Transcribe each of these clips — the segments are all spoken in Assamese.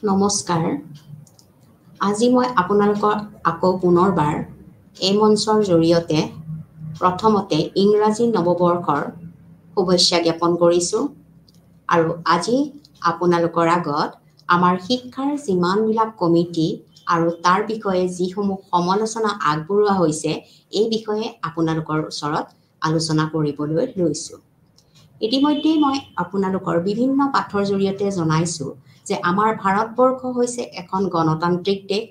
নমস্কাৰ। আজি মই আপোনালোকৰ আকৌ পুনৰবাৰ এই মঞ্চৰ জৰিয়তে প্ৰথমতে ইংৰাজী নৱবৰ্ষৰ শুভেচ্ছা জ্ঞাপন কৰিছোঁ আৰু আজি আপোনালোকৰ আগত আমাৰ শিক্ষাৰ যিমানবিলাক কমিটি আৰু তাৰ বিষয়ে যিসমূহ সমালোচনা আগবঢ়োৱা হৈছে এই বিষয়ে আপোনালোকৰ ওচৰত আলোচনা কৰিবলৈ লৈছোঁ। ইতিমধ্যে মই আপোনালোকৰ বিভিন্ন পাঠৰ জৰিয়তে জনাইছোঁ যে আমাৰ ভাৰতবৰ্ষ হৈছে এখন গণতান্ত্ৰিক দেশ।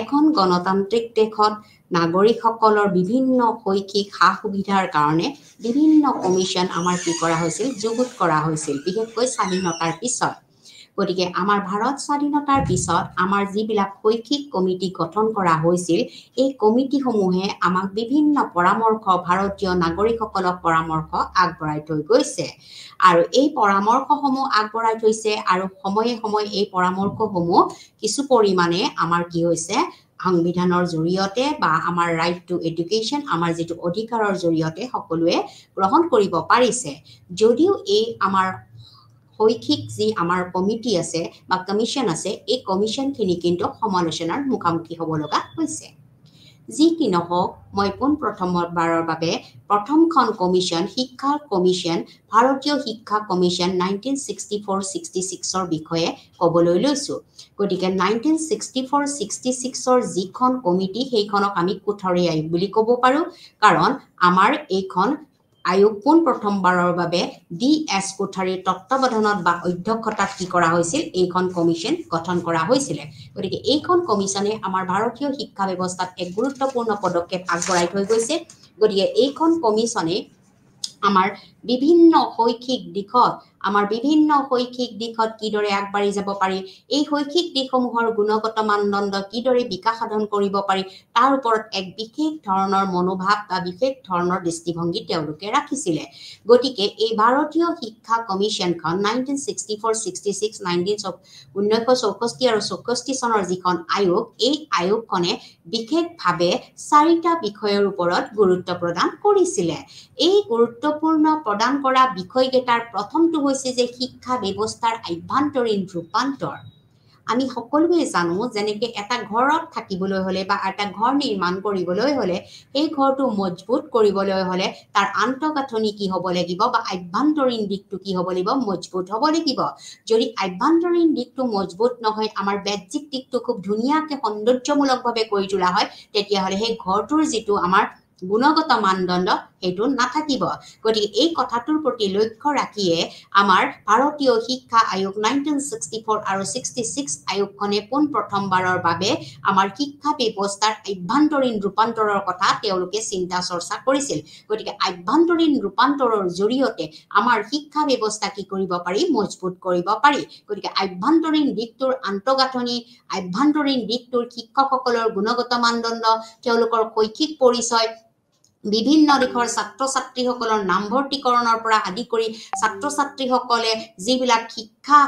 এখন গণতান্ত্ৰিক দেশত নাগৰিকসকলৰ বিভিন্ন শৈক্ষিক সা সুবিধাৰ কাৰণে বিভিন্ন কমিশ্যন আমাৰ কি কৰা হৈছিল, যুগুত কৰা হৈছিল, বিশেষকৈ স্বাধীনতাৰ পিছত। গতিকে আমাৰ ভাৰত স্বাধীনতাৰ পিছত আমাৰ যিবিলাক শৈক্ষিক কমিটি গঠন কৰা হৈছিল, এই কমিটিসমূহে আমাক বিভিন্ন পৰামৰ্শ ভাৰতীয় নাগৰিকসকলক পৰামৰ্শ আগবঢ়াই থৈ গৈছে আৰু এই পৰামৰ্শসমূহ আগবঢ়াই থৈছে আৰু সময়ে সময়ে এই পৰামৰ্শসমূহ কিছু পৰিমাণে আমাৰ কি হৈছে সংবিধানৰ জৰিয়তে বা আমাৰ ৰাইট টু এডুকেশ্যন আমাৰ যিটো অধিকাৰৰ জৰিয়তে সকলোৱে গ্ৰহণ কৰিব পাৰিছে। যদিও এই আমাৰ শৈক্ষিক যি আমাৰ কমিটি আছে বা কমিশ্যন আছে, এই কমিশ্যনখিনি কিন্তু সমালোচনাৰ মুখামুখি হ'ব লগা হৈছে। যি কি নহওক, মই পোনপ্ৰথমবাৰৰ বাবে প্ৰথমখন কমিশ্যন শিক্ষা কমিশ্যন ভাৰতীয় শিক্ষা কমিশ্যন 1964-66ৰ বিষয়ে ক'বলৈ লৈছোঁ। গতিকে 1964-66ৰ যিখন কমিটি সেইখনক আমি কোঠাৰী আয়োগ বুলি ক'ব পাৰোঁ, কাৰণ আমাৰ এইখন আয়োগ পোনপ্ৰথমবাৰৰ বাবে D.S. কোঠাৰীৰ তত্ত্বাৱধানত বা অধ্যক্ষতাত কি কৰা হৈছিল, এইখন কমিশ্যন গঠন কৰা হৈছিলে। গতিকে এইখন কমিশ্যনে আমাৰ ভাৰতীয় শিক্ষা ব্যৱস্থাত এক গুৰুত্বপূৰ্ণ পদক্ষেপ আগবঢ়াই থৈ গৈছে। গতিকে এইখন কমিশ্যনে আমাৰ বিভিন্ন শৈক্ষিক দিশত কিদৰে আগবাঢ়ি যাব পাৰি, এই শৈক্ষিক দিশসমূহৰ গুণগত মানদণ্ড কিদৰে বিকাশ সাধন কৰিব পাৰি, তাৰ ওপৰত এক বিশেষ ধৰণৰ মনোভাৱ বা বিশেষ ধৰণৰ দৃষ্টিভংগী তেওঁলোকে ৰাখিছিলে। গতিকে এই ভাৰতীয় শিক্ষা কমিশ্যনখন 1964-66 1964 আৰু 64 চনৰ যিখন আয়োগ, এই আয়োগখনে বিশেষভাৱে 4টা বিষয়ৰ ওপৰত গুৰুত্ব প্ৰদান কৰিছিলে। এই গুৰুত্বপূৰ্ণ প্ৰদান কৰা বিষয়কেইটাৰ প্ৰথমটো হৈছে যে শিক্ষা ব্যৱস্থাৰ আভ্যন্তৰীণ ৰূপান্তৰ। আমি সকলোৱে জানো যেনেকৈ এটা ঘৰত থাকিবলৈ হ'লে বা এটা ঘৰ নিৰ্মাণ কৰিবলৈ হ'লে সেই ঘৰটো মজবুত কৰিবলৈ হ'লে তাৰ আন্তঃগাঁথনি কি হ'ব লাগিব বা আভ্যন্তৰীণ দিশটো কি হ'ব লাগিব, মজবুত হ'ব লাগিব। যদি আভ্যন্তৰীণ দিশটো মজবুত নহয়, আমাৰ বাহ্যিক দিশটো খুব ধুনীয়াকৈ সৌন্দৰ্যমূলকভাৱে কৰি তোলা হয়, তেতিয়াহ'লে সেই ঘৰটোৰ যিটো আমাৰ গুণগত মানদণ্ড সেইটো নাথাকিব। গতিকে এই কথাটোৰ প্ৰতি লক্ষ্য ৰাখিয়ে আমাৰ ভাৰতীয় শিক্ষা আয়োগ 1964 আৰু 66 আয়োগখনে পোনপ্ৰথমবাৰৰ বাবে আমাৰ শিক্ষা ব্যৱস্থাৰ আভ্যন্তৰীণ ৰূপান্তৰৰ কথা তেওঁলোকে চিন্তা চৰ্চা কৰিছিল। গতিকে আভ্যন্তৰীণ ৰূপান্তৰৰ জৰিয়তে আমাৰ শিক্ষা ব্যৱস্থা কি কৰিব পাৰি, মজবুত কৰিব পাৰি। গতিকে আভ্যন্তৰীণ দিশটোৰ আন্তঃগাঁথনি, আভ্যন্তৰীণ দিশটোৰ শিক্ষকসকলৰ গুণগত মানদণ্ড, তেওঁলোকৰ শৈক্ষিক পৰিচয়, বিভিন্ন দিশৰ ছাত্ৰ ছাত্ৰীসকলৰ নামভৰ্তিকৰণৰ পৰা আদি কৰি ছাত্ৰ ছাত্ৰীসকলে যিবিলাক শিক্ষা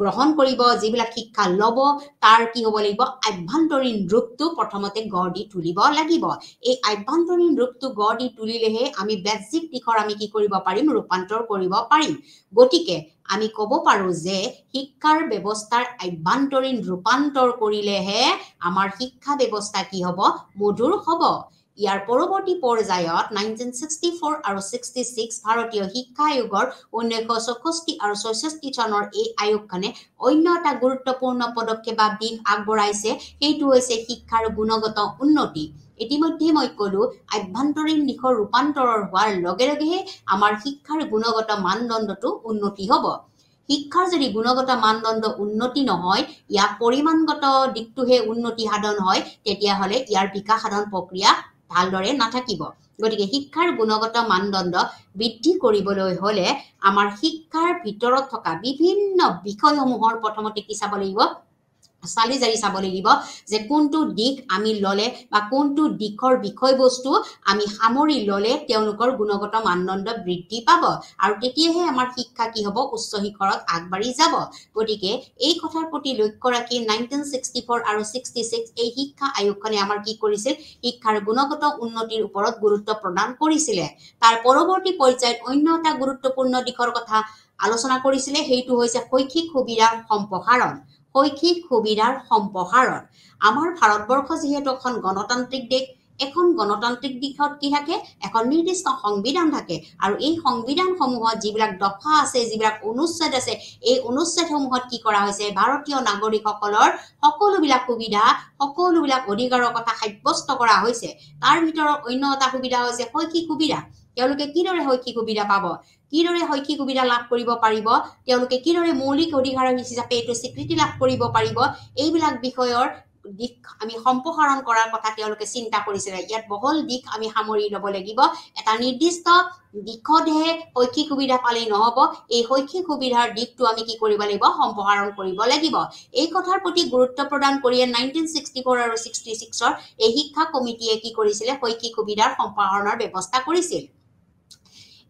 গ্ৰহণ কৰিব, যিবিলাক শিক্ষা ল'ব, তাৰ কি হ'ব লাগিব, আভ্যন্তৰীণ ৰূপটো প্ৰথমতে গঢ় দি তুলিব লাগিব। এই আভ্যন্তৰীণ ৰূপটো গঢ় দি তুলিলেহে আমি বাহ্যিক দিশৰ আমি কি কৰিব পাৰিম, ৰূপান্তৰ কৰিব পাৰিম। গতিকে আমি ক'ব পাৰোঁ যে শিক্ষাৰ ব্যৱস্থাৰ আভ্যন্তৰীণ ৰূপান্তৰ কৰিলেহে আমাৰ শিক্ষা ব্যৱস্থা কি হ'ব, মধুৰ হ'ব। ইয়াৰ পৰৱৰ্তী পৰ্যায়ত 1964 আৰু 66 ভাৰতীয় শিক্ষা আয়োগৰ 1964 আৰু 66 চনৰ এই আয়োগখনে অন্য এটা গুৰুত্বপূৰ্ণ পদক্ষেপ বা দিশ আগবঢ়াইছে, সেইটো হৈছে শিক্ষাৰ গুণগত উন্নতি। ইতিমধ্যে মই ক'লো আভ্যন্তৰীণ দিশৰ ৰূপান্তৰৰ হোৱাৰ লগে লগেহে আমাৰ শিক্ষাৰ গুণগত মানদণ্ডটো উন্নতি হ'ব। শিক্ষাৰ যদি গুণগত মানদণ্ড উন্নতি নহয়, ইয়াৰ পৰিমাণগত দিশটোহে উন্নতি সাধন হয়, তেতিয়াহ'লে ইয়াৰ বিকাশ সাধন প্ৰক্ৰিয়া ভালদৰে নাথাকিব। গতিকে শিক্ষাৰ গুণগত মানদণ্ড বৃদ্ধি কৰিবলৈ হ'লে আমাৰ শিক্ষাৰ ভিতৰত থকা বিভিন্ন বিষয়সমূহৰ প্ৰথমতে কি চাব লাগিব, চালি জাৰি চাব লাগিব যে কোনটো দিশ আমি ল'লে বা কোনটো দিশৰ বিষয়বস্তু আমি সামৰি ল'লে তেওঁলোকৰ গুণগত মানদণ্ড বৃদ্ধি পাব আৰু তেতিয়াহে আমাৰ শিক্ষা কি হ'ব, উচ্চ শিখৰত আগবাঢ়ি যাব। গতিকে এই কথাৰ প্ৰতি লক্ষ্য ৰাখি 1964 আৰু 66 এই শিক্ষা আয়োগখনে আমাৰ কি কৰিছিল, শিক্ষাৰ গুণগত উন্নতিৰ ওপৰত গুৰুত্ব প্ৰদান কৰিছিলে। তাৰ পৰৱৰ্তী পৰ্যায়ত অন্য এটা গুৰুত্বপূৰ্ণ দিশৰ কথা আলোচনা কৰিছিলে, সেইটো হৈছে শৈক্ষিক সুবিধাৰ সম্প্ৰসাৰণ। শৈক্ষিক সুবিধাৰ সম্প্ৰসাৰণ আমাৰ ভাৰতবৰ্ষ যিহেতু এখন গণতান্ত্ৰিক দেশ এখন গণতান্ত্ৰিক দিশত কি থাকে এখন নিৰ্দিষ্ট সংবিধান থাকে আৰু এই সংবিধানসমূহত যিবিলাক দফা আছে যিবিলাক অনুচ্ছেদ আছে এই অনুচ্ছেদসমূহত কি কৰা হৈছে ভাৰতীয় নাগৰিকসকলৰ সকলোবিলাক সুবিধা সকলোবিলাক অধিকাৰৰ কথা সাব্যস্ত কৰা হৈছে তাৰ ভিতৰত অন্য এটা সুবিধা হৈছে শৈক্ষিক সুবিধা তেওঁলোকে কিদৰে শৈক্ষিক সুবিধা পাব কিদৰে শৈক্ষিক সুবিধা লাভ কৰিব পাৰিব তেওঁলোকে কিদৰে মৌলিক অধিকাৰ হিচাপে এইটো স্বীকৃতি লাভ কৰিব পাৰিব এইবিলাক বিষয়ৰ দিক আমি সম্প্ৰসাৰণ কৰাৰ কথা তেওঁলোকে চিন্তা কৰিছিল ইয়াত বহল দিক আমি সামৰি ল'ব লাগিব এটা নিৰ্দিষ্ট দিশতহে শৈক্ষিক সুবিধা পালেই নহব এই শৈক্ষিক সুবিধাৰ দিকটো আমি কি কৰিব লাগিব সম্প্ৰসাৰণ কৰিব লাগিব এই কথাৰ প্ৰতি গুৰুত্ব প্ৰদান কৰি 1964 আৰু 66ৰ এই শিক্ষা কমিটিয়ে কি কৰিছিল শৈক্ষিক সুবিধাৰ সম্প্ৰসাৰণৰ ব্যৱস্থা কৰিছিল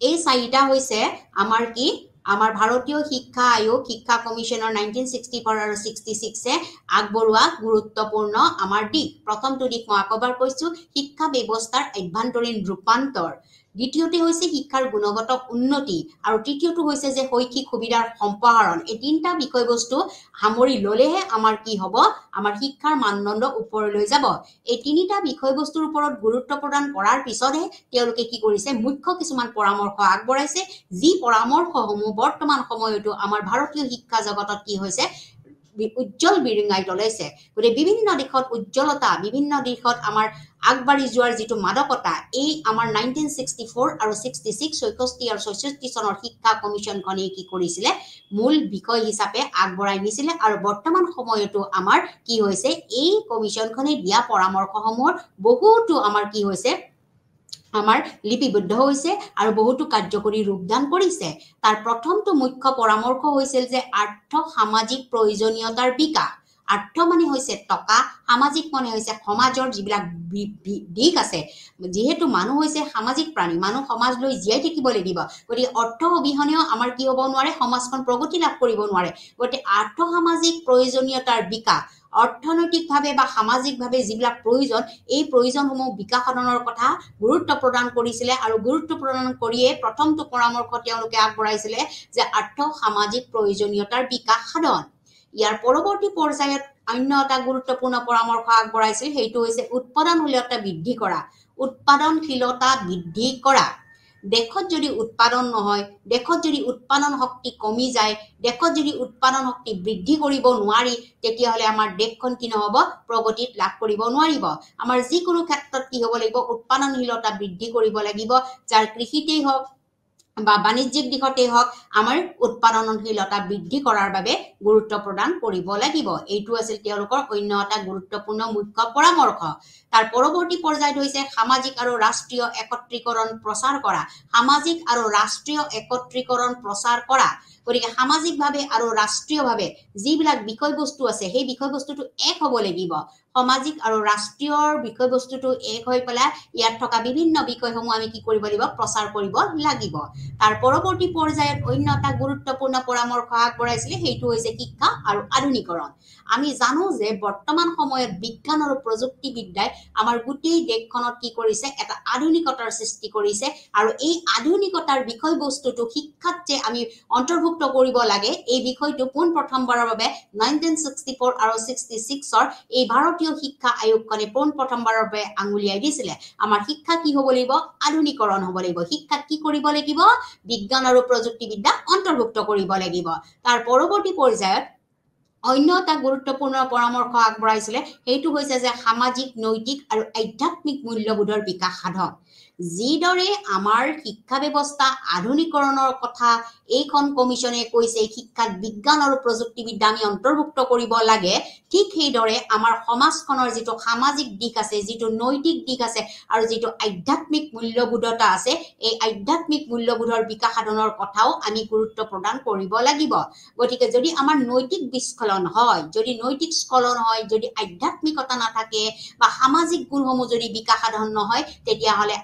এই চাৰিটা হৈছে আমাৰ কি আমাৰ ভাৰতীয় শিক্ষা আয়োগ শিক্ষা কমিশনৰ 1964 আৰু 66 আগবঢ়োৱা গুৰুত্বপূৰ্ণ আমাৰ দিক প্ৰথমটো দিক মই আকবাৰ কৈছো শিক্ষা ব্যৱস্থাৰ আভ্যন্তৰীণ ৰূপান্তৰ দ্বিতীয়তে হৈছে শিক্ষাৰ গুণগত উন্নতি আৰু তৃতীয়টো হৈছে যে শৈক্ষিক সুবিধাৰ সম্প্ৰসাৰণ এই তিনিটা বিষয়বস্তু সামৰি ললেহে আমাৰ কি হ'ব আমাৰ শিক্ষাৰ মানদণ্ড ওপৰলৈ যাব এই তিনিটা বিষয়বস্তুৰ ওপৰত গুৰুত্ব প্ৰদান কৰাৰ পিছতহে তেওঁলোকে কি কৰিছে মুখ্য কিছুমান পৰামৰ্শ আগবঢ়াইছে যি পৰামৰ্শসমূহ বৰ্তমান সময়তো আমাৰ ভাৰতীয় শিক্ষা জগতত কি হৈছে উজ্জ্বল বিৰিঙাই তোলাইছে গতিকে বিভিন্ন দিশত উজ্জ্বলতা বিভিন্ন দিশত আমাৰ আগবাঢ়ি যোৱাৰ যিটো মাদকতা এই আমাৰ 1964 আৰু 66 64 আৰু 66 চনৰ শিক্ষা কমিশনখনে কি কৰিছিলে মূল বিষয় হিচাপে আগবঢ়াই নিছিলে আৰু বৰ্তমান সময়তো আমাৰ কি হৈছে এই কমিশনখনে দিয়া পৰামৰ্শসমূহৰ বহুতো আমাৰ কি হৈছে আমাৰ লিপিবদ্ধ হৈছে আৰু বহুতো কাৰ্যকৰী ৰূপদান কৰিছে তাৰ প্ৰথমটো মুখ্য পৰামৰ্শ হৈছিল যে আৰ্থ সামাজিক প্ৰয়োজনীয়তাৰ বিকাশ আৰ্থ মানে হৈছে টকা সামাজিক মানে হৈছে সমাজৰ যিবিলাক দিক আছে যেহেতু মানুহ হৈছে সামাজিক প্ৰাণী মানুহ সমাজ লৈ জীয়াই থাকিব লাগিব গতিকে অৰ্থ অবিহনেও আমাৰ কি হ'ব নোৱাৰে সমাজখন প্ৰগতি লাভ কৰিব নোৱাৰে গতিকে আৰ্থ সামাজিক প্ৰয়োজনীয়তাৰ বিকাশ অৰ্থনৈতিকভাৱে বা সামাজিকভাৱে যিবিলাক প্ৰয়োজন এই প্ৰয়োজনসমূহ বিকাশ সাধনৰ কথা গুৰুত্ব প্ৰদান কৰিছিলে আৰু গুৰুত্ব প্ৰদান কৰিয়ে প্ৰথমটো পৰামৰ্শ তেওঁলোকে আগবঢ়াইছিলে যে আৰ্থ সামাজিক প্ৰয়োজনীয়তাৰ বিকাশ সাধন ইয়াৰ পৰৱৰ্তী পৰ্যায়ত অন্য এটা গুৰুত্বপূৰ্ণ পৰামৰ্শ আগবঢ়াইছিল সেইটো হৈছে উৎপাদনশীলতা বৃদ্ধি কৰা দেশত যদি উৎপাদন নহয় দেশত যদি উৎপাদন শক্তি কমি যায় দেশত যদি উৎপাদন শক্তি বৃদ্ধি কৰিব নোৱাৰি তেতিয়াহলে আমাৰ দেশখন কি নহব প্ৰগতিত লাভ কৰিব নোৱাৰিব আমাৰ যিকোনো ক্ষেত্ৰত কি হ'ব লাগিব উৎপাদনশীলতা বৃদ্ধি কৰিব লাগিব যাৰ কৃষিতেই হওক বা বাণিজ্যিক দিশতেই হওক আমাৰ উৎপাদনশীলতা বৃদ্ধি কৰাৰ বাবে গুৰুত্ব প্ৰদান কৰিব লাগিব এইটো আছিল তেওঁলোকৰ অন্য এটা গুৰুত্বপূৰ্ণ মুখ্য পৰামৰ্শ তাৰ পৰৱৰ্তী পৰ্যায়ত হৈছে সামাজিক আৰু ৰাষ্ট্ৰীয় একত্ৰীকৰণ প্ৰচাৰ কৰা সামাজিক আৰু ৰাষ্ট্ৰীয় একত্ৰীকৰণ প্ৰচাৰ কৰা গতিকে সামাজিকভাৱে আৰু ৰাষ্ট্ৰীয়ভাৱে যিবিলাক বিষয়বস্তু আছে সেই বিষয়বস্তুটো এক হ'ব লাগিব সামাজিক আৰু ৰাষ্ট্ৰীয়ৰ বিষয়বস্তুটো এক হৈ পেলাই ইয়াত থকা বিভিন্ন বিষয়সমূহ আমি কি কৰিব লাগিব প্ৰচাৰ কৰিব লাগিব তাৰ পৰৱৰ্তী পৰ্যায়ত অন্য এটা গুৰুত্বপূৰ্ণ পৰামৰ্শ আগবঢ়াইছিলে সেইটো হৈছে শিক্ষা আৰু আধুনিকৰণ আমি জানো যে বৰ্তমান সময়ত বিজ্ঞান আৰু প্ৰযুক্তিবিদ্যাই আমাৰ গোটেই দেশখনত কি কৰিছে এটা আধুনিকতাৰ সৃষ্টি কৰিছে আৰু এই আধুনিকতাৰ বিষয়বস্তুটো শিক্ষাত যে আমি অন্তৰ্ভুক্ত কৰিব লাগে এই বিষয়টো পোন প্ৰথমবাৰৰ বাবে 1964 আৰু 66ৰ এই ভাৰতীয় শিক্ষা আয়োগখনে পোন প্ৰথমবাৰৰ বাবে আঙুলিয়াই দিছিলে আমাৰ শিক্ষা কি হ'ব লাগিব আধুনিকৰণ হ'ব লাগিব শিক্ষাত কি কৰিব লাগিব বিজ্ঞান আৰু প্ৰযুক্তিবিদ্যা অন্তৰ্ভুক্ত কৰিব লাগিব তাৰ পৰৱৰ্তী পৰ্যায়ত অন্য এটা গুৰুত্বপূৰ্ণ পৰামৰ্শ আগবঢ়াইছিলে সেইটো হৈছে যে সামাজিক নৈতিক আৰু আধ্যাত্মিক মূল্যবোধৰ বিকাশ সাধন যিদৰে আমাৰ শিক্ষা ব্যৱস্থা আধুনিকৰণৰ কথা এইখন কমিশনে কৈছে শিক্ষাত বিজ্ঞান আৰু প্ৰযুক্তিবিদ্যা আমি অন্তৰ্ভুক্ত কৰিব লাগে ঠিক সেইদৰে আমাৰ সমাজখনৰ যিটো সামাজিক দিশ আছে যিটো নৈতিক দিশ আছে আৰু যিটো আধ্যাত্মিক মূল্যবোধতা আছে এই আধ্যাত্মিক মূল্যবোধৰ বিকাশ সাধনৰ কথাও আমি গুৰুত্ব প্ৰদান কৰিব লাগিব গতিকে যদি আমাৰ নৈতিক বিস্খলন হয় যদি নৈতিক স্খলন হয় যদি আধ্যাত্মিকতা নাথাকে বা সামাজিক গুণসমূহ যদি বিকাশ সাধন নহয় তেতিয়াহ'লে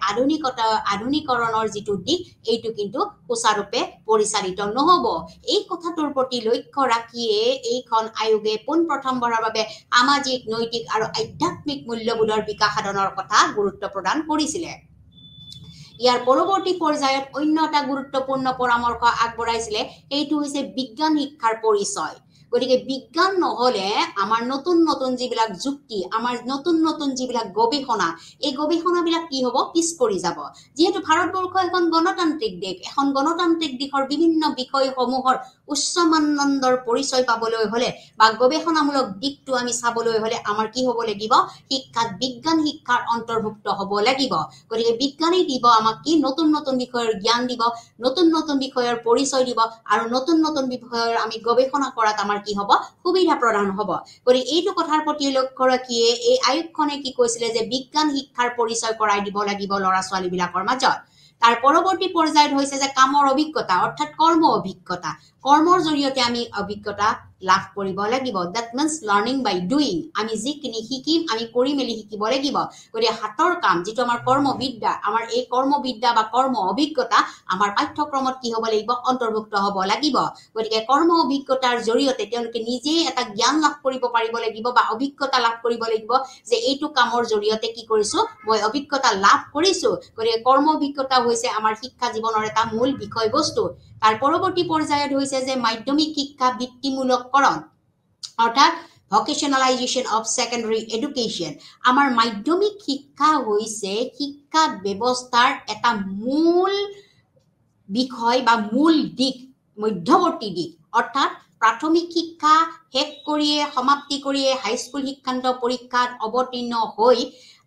আধুনিকৰণৰ যিটো দিশ এইটো কিন্তু সুচাৰুৰূপে পৰিচালিত নহব এই কথাটোৰ প্ৰতি লক্ষ্য ৰাখিয়ে এইখন আয়োগে পোন প্ৰথমবাৰৰ বাবে সামাজিক নৈতিক আৰু আধ্যাত্মিক মূল্যবোধৰ বিকাশ সাধনৰ কথা গুৰুত্ব প্ৰদান কৰিছিলে ইয়াৰ পৰৱৰ্তী পৰ্যায়ত অন্য এটা গুৰুত্বপূৰ্ণ পৰামৰ্শ আগবঢ়াইছিলে এইটো হৈছে বিজ্ঞান শিক্ষাৰ পৰিচয় গতিকে বিজ্ঞান নহলে আমাৰ নতুন নতুন যিবিলাক যুক্তি আমাৰ নতুন নতুন যিবিলাক গৱেষণা এই গৱেষণাবিলাক কি হ'ব পিছ পৰি যাব যেহেতু ভাৰতবৰ্ষ এখন গণতান্ত্ৰিক দেশ এখন গণতান্ত্ৰিক দেশৰ বিভিন্ন বিষয়সমূহৰ উচ্চ মানদণ্ডৰ পৰিচয় পাবলৈ হলে বা গৱেষণামূলক দিকটো আমি চাবলৈ হলে আমাৰ কি হ'ব লাগিব শিক্ষাত বিজ্ঞান শিক্ষাৰ অন্তৰ্ভুক্ত হ'ব লাগিব গতিকে বিজ্ঞানে দিব আমাক কি নতুন নতুন বিষয়ৰ জ্ঞান দিব নতুন নতুন বিষয়ৰ পৰিচয় দিব আৰু নতুন নতুন বিষয়ৰ আমি গৱেষণা কৰাত আমাৰ কি হ'ব সুবিধা প্ৰদান হ'ব গতিকে এইটো কথাৰ প্ৰতি লক্ষ্য ৰাখিয়ে এই আয়োগখনে কি কৈছিলে যে বিজ্ঞান শিক্ষাৰ পৰিচয় কৰাই দিব লাগিব ল'ৰা ছোৱালীবিলাকৰ মাজত তাৰ পৰৱৰ্তী পৰ্যায়ত হৈছে যে কামৰ অভিজ্ঞতা অৰ্থাৎ কৰ্ম অভিজ্ঞতা কৰ্মৰ জৰিয়তে আমি অভিজ্ঞতা লাভ কৰিব লাগিব that means learning by doing আমি যিখিনি শিকিম আমি কৰি মেলি শিকিব লাগিব গতিকে হাতৰ কাম যেটো আমাৰ কৰ্মবিদ্যা আমাৰ এই কৰ্মবিদ্যা বা কৰ্ম অভিজ্ঞতা আমাৰ পাঠ্যক্ৰমত কি হ'ব লাগিব অন্তৰ্ভুক্ত হ'ব লাগিব গতিকে কৰ্ম অভিজ্ঞতাৰ জৰিয়তে তেওঁলোকে নিজে এটা জ্ঞান লাভ কৰিব পাৰিব লাগিব বা অভিজ্ঞতা লাভ কৰিব লাগিব যে এইটো কামৰ জৰিয়তে কি কৰিছো মই অভিজ্ঞতা লাভ কৰিছো গতিকে কৰ্ম অভিজ্ঞতা হৈছে আমাৰ শিক্ষা জীৱনৰ এটা মূল বিষয়বস্তু তাৰ পৰৱৰ্তী পৰ্যায়ত হৈছে যে মাধ্যমিক শিক্ষা বৃত্তিমূলককৰণ অৰ্থাৎ ভকেশনালাইজেশন অফ সেকেন্ডাৰী এডুকেশন আমাৰ মাধ্যমিক শিক্ষা হৈছে শিক্ষা ব্যৱস্থাৰ এটা মূল বিষয় বা মূল দিক মধ্যৱৰ্তী দিক অৰ্থাৎ প্ৰাথমিক শিক্ষা শেষ কৰিয়ে সমাপ্তি কৰিয়ে হাইস্কুল শিক্ষান্ত পৰীক্ষাত অৱতীৰ্ণ হৈ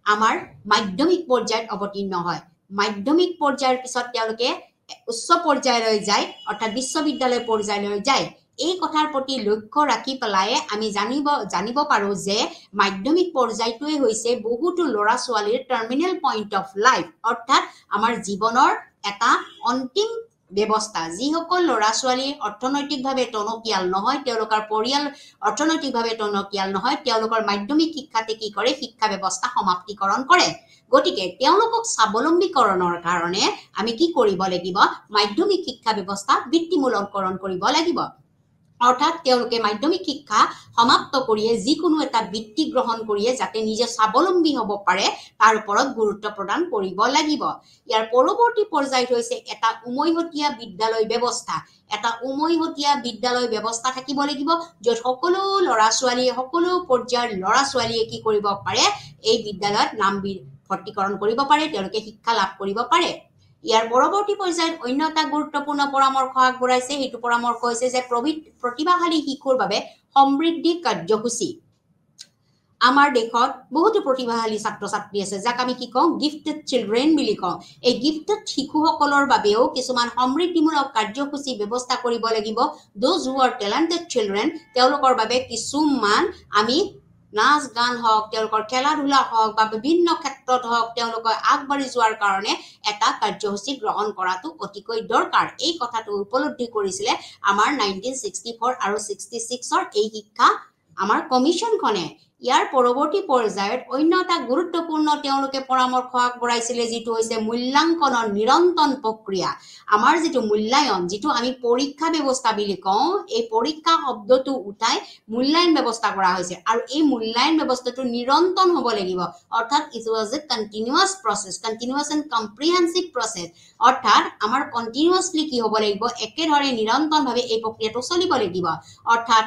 আমাৰ মাধ্যমিক পৰ্যায়ত অৱতীৰ্ণ হয় মাধ্যমিক পৰ্যায়ৰ পিছত তেওঁলোকে উচ্চ পৰ্যায়লৈ যায় অৰ্থাৎ বিশ্ববিদ্যালয় পৰ্যায়লৈ যায় এই কথাৰ প্ৰতি লক্ষ্য ৰাখি পেলাই আমি জানিব পাৰো যে মাধ্যমিক পৰ্যায়টোৱে হৈছে বহুতো ল'ৰা ছোৱালীৰ টাৰ্মিনেল পইণ্ট অফ লাইফ অৰ্থাৎ আমাৰ জীৱনৰ এটা অন্তিম ব্যৱস্থা যিসকল ল'ৰা ছোৱালী অৰ্থনৈতিকভাৱে টনকিয়াল নহয় তেওঁলোকৰ পৰিয়াল অৰ্থনৈতিকভাৱে টনকিয়াল নহয় তেওঁলোকৰ মাধ্যমিক শিক্ষাতে কি কৰে শিক্ষা ব্যৱস্থা সমাপ্তিকৰণ কৰে গতিকে তেওঁলোকক স্বাৱলম্বীকৰণৰ কাৰণে আমি কি কৰিব লাগিব মাধ্যমিক শিক্ষা ব্যৱস্থা বৃত্তিমূলককৰণ কৰিব লাগিব অৰ্থাৎ তেওঁলোকে মাধ্যমিক শিক্ষা সমাপ্ত কৰিয়ে যিকোনো এটা বৃত্তি গ্ৰহণ কৰিয়ে যাতে নিজে স্বাৱলম্বী হ'ব পাৰে তাৰ ওপৰত গুৰুত্ব প্ৰদান কৰিব লাগিব ইয়াৰ পৰৱৰ্তী পৰ্যায়ত হৈছে এটা উমৈহতীয়া বিদ্যালয় ব্যৱস্থা এটা উমৈহতীয়া বিদ্যালয় ব্যৱস্থা থাকিব লাগিব য'ত সকলো ল'ৰা ছোৱালীয়ে সকলো পৰ্যায়ৰ ল'ৰা ছোৱালীয়ে কি কৰিব পাৰে এই বিদ্যালয়ত নাম ভৰ্তিকৰণ কৰিব পাৰে তেওঁলোকে শিক্ষা লাভ কৰিব পাৰে ইয়াৰ পৰৱৰ্তী পৰ্যায়ত অন্য এটা গুৰুত্বপূৰ্ণ পৰামৰ্শ আগবঢ়াইছে সেইটো পৰামৰ্শ হৈছে যে প্ৰতিভাশালী শিশুৰ বাবে সমৃদ্ধি কাৰ্যসূচী আমাৰ দেশত বহুতো প্ৰতিভাশালী ছাত্ৰ ছাত্ৰী আছে যাক আমি কি কওঁ গিফটেড চিলড্ৰেন বুলি কওঁ এই গিফটেড শিশুসকলৰ বাবেও কিছুমান সমৃদ্ধিমূলক কাৰ্যসূচী ব্যৱস্থা কৰিব লাগিব those who R talented children তেওঁলোকৰ বাবে কিছুমান আমি নাচ গান হওক তেওঁলোকৰ খেলা ধূলা হওক বা বিভিন্ন ক্ষেত্ৰত হওক তেওঁলোকৰ আগবাঢ়ি যোৱাৰ কাৰণে এটা কাৰ্যসূচী গ্ৰহণ কৰাটো অতিকৈ দৰকাৰ এই কথাটো উপলব্ধি কৰিছিলে আমাৰ 1964 আৰু 66ৰ এই শিক্ষা আমাৰ কমিশনখনে ইয়াৰ পৰৱৰ্তী পৰ্যায়ত অন্য এটা গুৰুত্বপূৰ্ণ তেওঁলোকে পৰামৰ্শ আগবঢ়াইছিলে যিটো হৈছে মূল্যাংকনৰ নিৰন্তৰ প্ৰক্ৰিয়া আমাৰ যিটো মূল্যায়ন যিটো আমি পৰীক্ষা ব্যৱস্থা বুলি কওঁ এই পৰীক্ষা শব্দটো উঠাই মূল্যায়ন ব্যৱস্থা কৰা হৈছে আৰু এই মূল্যায়ন ব্যৱস্থাটো নিৰন্তৰ হ'ব লাগিব অৰ্থাৎ it was a continuous process continuous and comprehensive process অৰ্থাৎ আমাৰ কন্টিনিউয়াসলি কি হ'ব লাগিব একেধৰণে নিৰন্তৰভাৱে এই প্ৰক্ৰিয়াটো চলিব লাগিব অৰ্থাৎ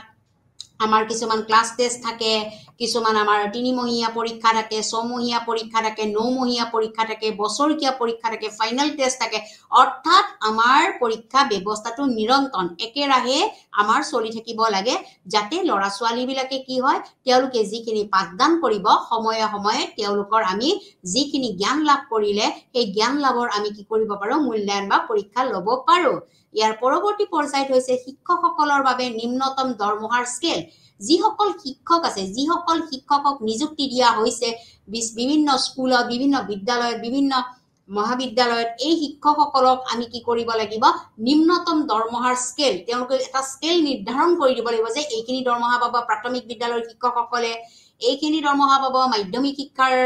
আমাৰ কিছুমান ক্লাছ টেষ্ট থাকে কিছুমান আমাৰ 3 মহীয়া পৰীক্ষা থাকে 6 মহীয়া পৰীক্ষা থাকে 9 মহীয়া পৰীক্ষা থাকে বছৰকীয়া পৰীক্ষা থাকে ফাইনাল টেষ্ট থাকে অৰ্থাৎ আমাৰ পৰীক্ষা ব্যৱস্থাটো নিৰন্তৰ একেৰাহে আমাৰ চলি থাকিব লাগে যাতে ল'ৰা ছোৱালী বিলাকে কি হয় তেওঁলোকে যিখিনি পাঠদান কৰিব সময়ে সময়ে তেওঁলোকৰ আমি যিখিনি জ্ঞান লাভ কৰিলে সেই জ্ঞান লাভৰ আমি কি কৰিব পাৰো মূল্যায়ন বা পৰীক্ষা ল'ব পাৰো ইয়াৰ পৰৱৰ্তী পৰ্যায়ত হৈছে শিক্ষকসকলৰ বাবে নিম্নতম দৰমহাৰ স্কেল যিসকল শিক্ষক আছে যিসকল শিক্ষকক নিযুক্তি দিয়া হৈছে বিভিন্ন স্কুলত বিভিন্ন বিদ্যালয়ত বিভিন্ন মহাবিদ্যালয়ত এই শিক্ষকসকলক আমি কি কৰিব লাগিব নিম্নতম দৰমহাৰ স্কেল তেওঁলোকে এটা স্কেল নিৰ্ধাৰণ কৰি দিব লাগিব যে এইখিনি দৰমহা পাব প্ৰাথমিক বিদ্যালয়ৰ শিক্ষকসকলে এইখিনি দৰমহা পাব মাধ্যমিক শিক্ষাৰ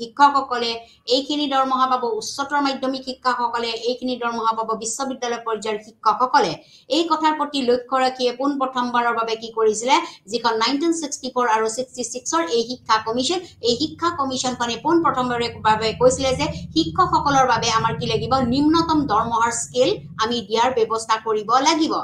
শিক্ষকসকলে এইখিনি দৰমহা পাব উচ্চতৰ মাধ্যমিক শিক্ষকসকলে এইখিনি দৰমহা পাব বিশ্ববিদ্যালয় পৰ্যায়ৰ শিক্ষকসকলে এই কথাৰ প্ৰতি লক্ষ্য ৰাখি পোন প্ৰথমবাৰৰ বাবে কি কৰিছিলে যিখন 1964 আৰু 66ৰ এই শিক্ষা কমিশনখনে পোন প্ৰথমবাৰৰ বাবে কৈছিলে যে শিক্ষকসকলৰ বাবে আমাৰ কি লাগিব নিম্নতম দৰমহাৰ স্কেল আমি দিয়াৰ ব্যৱস্থা কৰিব লাগিব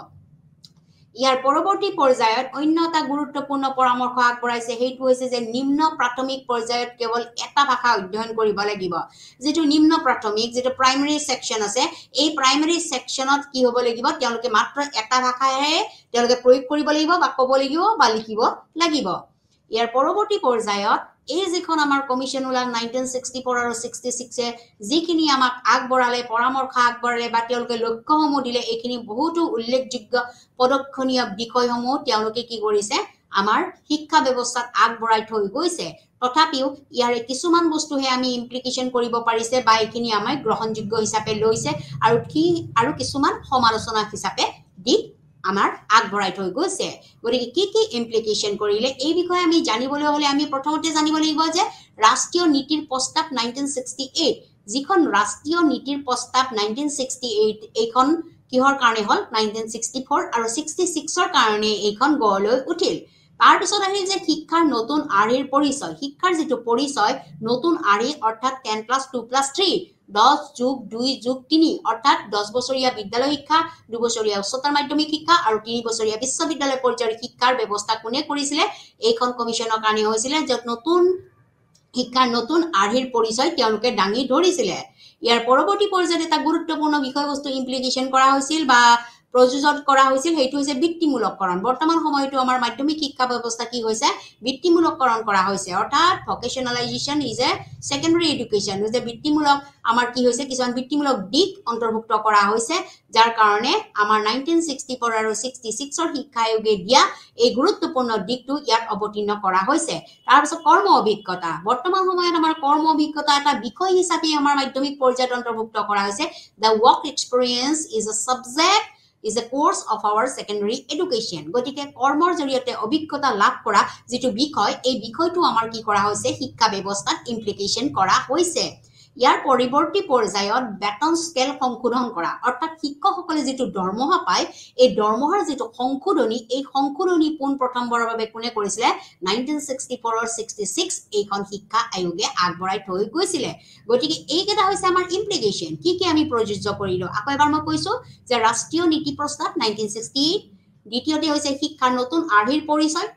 ইয়াৰ পৰৱৰ্তী পৰ্যায়ত অন্য এটা গুৰুত্বপূৰ্ণ পৰামৰ্শ আগবঢ়াইছে সেইটো হৈছে যে নিম্ন প্ৰাথমিক পৰ্যায়ত কেৱল এটা ভাষা অধ্যয়ন কৰিব লাগিব যেটো নিম্ন প্ৰাথমিক যেটো প্ৰাইমাৰী সেকশন আছে এই প্ৰাইমাৰী সেকশনত কি হ'ব লাগিব তেওঁলোকে মাত্ৰ এটা ভাষাহে তেওঁলোকে প্ৰয়োগ কৰিব লাগিব বা ক'ব লাগিব বা লিখিব লাগিব ইয়াৰ পৰৱৰ্তী পৰ্যায়ত এই যিখন আমাৰ কমিশন ওলাল 1964 আৰু 66 এ যিখিনি আমাক আগবঢ়ালে পৰামৰ্শ আগবঢ়ালে বা তেওঁলোকে লক্ষ্যসমূহ দিলে এইখিনি বহুতো উল্লেখযোগ্য পদক্ষণীয় বিষয়সমূহ তেওঁলোকে কি কৰিছে আমাৰ শিক্ষা ব্যৱস্থাত আগবঢ়াই থৈ গৈছে তথাপিও ইয়াৰে কিছুমান বস্তুহে আমি ইমপ্লিকেশন কৰিব পাৰিছে বা এইখিনি আমাৰ গ্ৰহণযোগ্য হিচাপে লৈছে আৰু কিছুমান সমালোচনা হিচাপে দিক আমাৰ আগবঢ়াই থৈ গৈছে গতিকে কি ইমপ্লিকেশন কৰিলে এই বিষয়ে আমি জানিবলৈ হলে আমি প্ৰথমতে জানিব লাগিব যে ৰাষ্ট্ৰীয় নীতিৰ প্ৰস্তাৱ 1968 যিখন ৰাষ্ট্ৰীয় নীতিৰ প্ৰস্তাৱ 1968 এইখন কিহৰ কাৰণে হল 1964 আৰু 66 ৰ কাৰণে এইখন গঢ়লৈ উঠিল তাৰ পিছত আহিল যে শিক্ষাৰ নতুন আৰ্হিৰ পৰিচয় শিক্ষাৰ যেটো পৰিচয় নতুন আৰ্হি অৰ্থাৎ 10+2+3 10+2+3 অৰ্থাৎ 10 বছৰীয়া বিদ্যালয় শিক্ষা 2 বছৰীয়া উচ্চতৰ মাধ্যমিক শিক্ষা আৰু 3 বছৰীয়া বিশ্ববিদ্যালয় পৰ্যায়ৰ শিক্ষাৰ ব্যৱস্থা কোনে কৰিছিলে এইখন কমিশনৰ কাৰণে হৈছিল যত নতুন শিক্ষাৰ নতুন আৰ্হিৰ পৰিচয় তেওঁলোকে দাঙি ধৰিছিলে ইয়াৰ পৰৱৰ্তী পৰ্যায়ত এটা গুৰুত্বপূৰ্ণ বিষয়বস্তু ইমপ্লিকেশন কৰা হৈছিল বা প্ৰযোজন কৰা হৈছিল হেতু হৈছে বৃত্তিমূলককৰণ বৰ্তমান সময়তো আমাৰ মাধ্যমিক শিক্ষা ব্যৱস্থা কি হৈছে বৃত্তিমূলককৰণ কৰা হৈছে অৰ্থাৎ ভকেশনালাইজেশন ইজ এ সেকেন্ডাৰী এডুকেশন যে বৃত্তিমূলক আমাৰ কি হৈছে কিছুমান বৃত্তিমূলক দিক অন্তৰ্ভুক্ত কৰা হৈছে যাৰ কাৰণে আমাৰ 1964 আৰু 66 ৰ শিক্ষা আয়োগে দিয়া এই গুৰুত্বপূৰ্ণ দিকটো ইয়াত অৱতীৰ্ণ কৰা হৈছে তাৰ পিছত কৰ্ম অভিজ্ঞতা বৰ্তমান সময়ত আমাৰ কৰ্ম অভিজ্ঞতা এটা বিষয় হিচাপে আমাৰ মাধ্যমিক পৰ্যায়ত অন্তৰ্ভুক্ত কৰা হৈছে the work experience is a subject is a course of our secondary education গতিকে কৰ্মৰ জৰিয়তে অভিজ্ঞতা লাভ কৰা যেটো বিষয় এই বিষয়টো আমাৰ কি কৰা হৈছে শিক্ষা ব্যৱস্থাত ইমপ্লিকেশন কৰা হৈছে ইয়াৰ পৰিৱৰ্তী পৰ্যায়ত বেতন স্কেল সংশোধন কৰা অৰ্থাৎ শিক্ষকসকলে যেটো দৰমহা পায় এই দৰমহাৰ যেটো সংশোধনী এই সংশোধনী পোন প্ৰথমবাৰৰ বাবে কোনে কৰিছিল 1964 আৰু 66 এইখন শিক্ষা আয়োগে আগবঢ়াই থৈ গৈছিল গতিকে এইকেইটা হৈছে আমাৰ ইমপ্লিকেশন কি আমি প্ৰযোজ্য কৰিলো আকৌ এবাৰ মই কৈছো যে ৰাষ্ট্ৰীয় নীতি প্ৰস্তাৱ 1968 দ্বিতীয়তে হৈছে শিক্ষাৰ নতুন আৰ্হিৰ পৰিচয়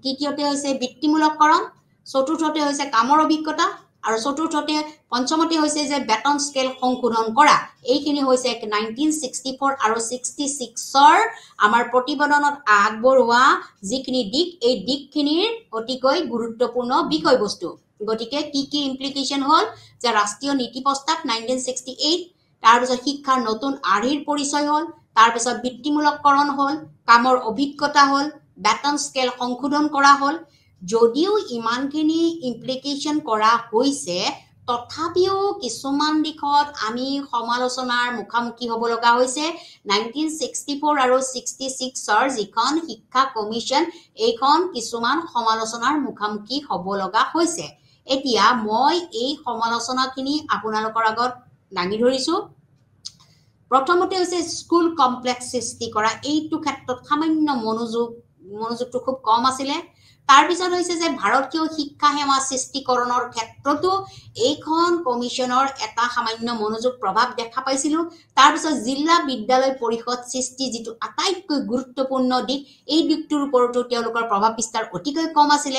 তৃতীয়তে হৈছে বৃত্তিমূলককৰণ চতুৰ্থতে হৈছে কামৰ অভিজ্ঞতা আৰু চতুৰ্থতে পঞ্চমতে হৈছে যে বেতন স্কেল সংশোধন কৰা এইখিনি হৈছে 1964 আৰু 66 ৰ আমাৰ প্ৰতিবেদনত আগবঢ়োৱা যিখিনি দিক এই দিকখিনিৰ অতিকৈ গুৰুত্বপূৰ্ণ বিষয়বস্তু গতিকে কি ইমপ্লিকেশন হল যে ৰাষ্ট্ৰীয় নীতি প্ৰস্তাৱ 1968 তাৰ পিছত শিক্ষাৰ নতুন আৰ্হিৰ পৰিচয় হল তাৰ পিছত বৃত্তিমূলককৰণ হল কামৰ অভিজ্ঞতা হল বেতন স্কেল সংশোধন কৰা হল যদিও ইমানখিনি ইমপ্লিকেশন কৰা হৈছে তথাপিও কিছুমান দিশত আমি সমালোচনাৰ মুখামুখি হ'ব লগা হৈছে 1964 আৰু 66 ৰ যিখন শিক্ষা কমিশন এইখন কিছুমান সমালোচনাৰ মুখামুখি হ'ব লগা হৈছে এতিয়া মই এই সমালোচনাখিনি আপোনালোকৰ আগত দাঙি ধৰিছো প্ৰথমতে হৈছে স্কুল কমপ্লেক্স সৃষ্টি কৰা এইটো ক্ষেত্ৰত সামান্য মনোযোগটো খুব কম আছিল তাৰ পিছত হৈছে যে ভাৰতীয় শিক্ষা সেৱা সৃষ্টিকৰণৰ ক্ষেত্ৰতো এইখন কমিশনৰ এটা সামান্য মনোযোগ প্ৰভাৱ দেখা পাইছিল তাৰ পিছত জিলা বিদ্যালয় পৰিষদ সৃষ্টি যেটো আটাইতকৈ গুৰুত্বপূৰ্ণ দিক এই দিকটোৰ ওপৰতো তেওঁলোকৰ প্ৰভাৱ বিস্তাৰ অতিকৈ কম আছিল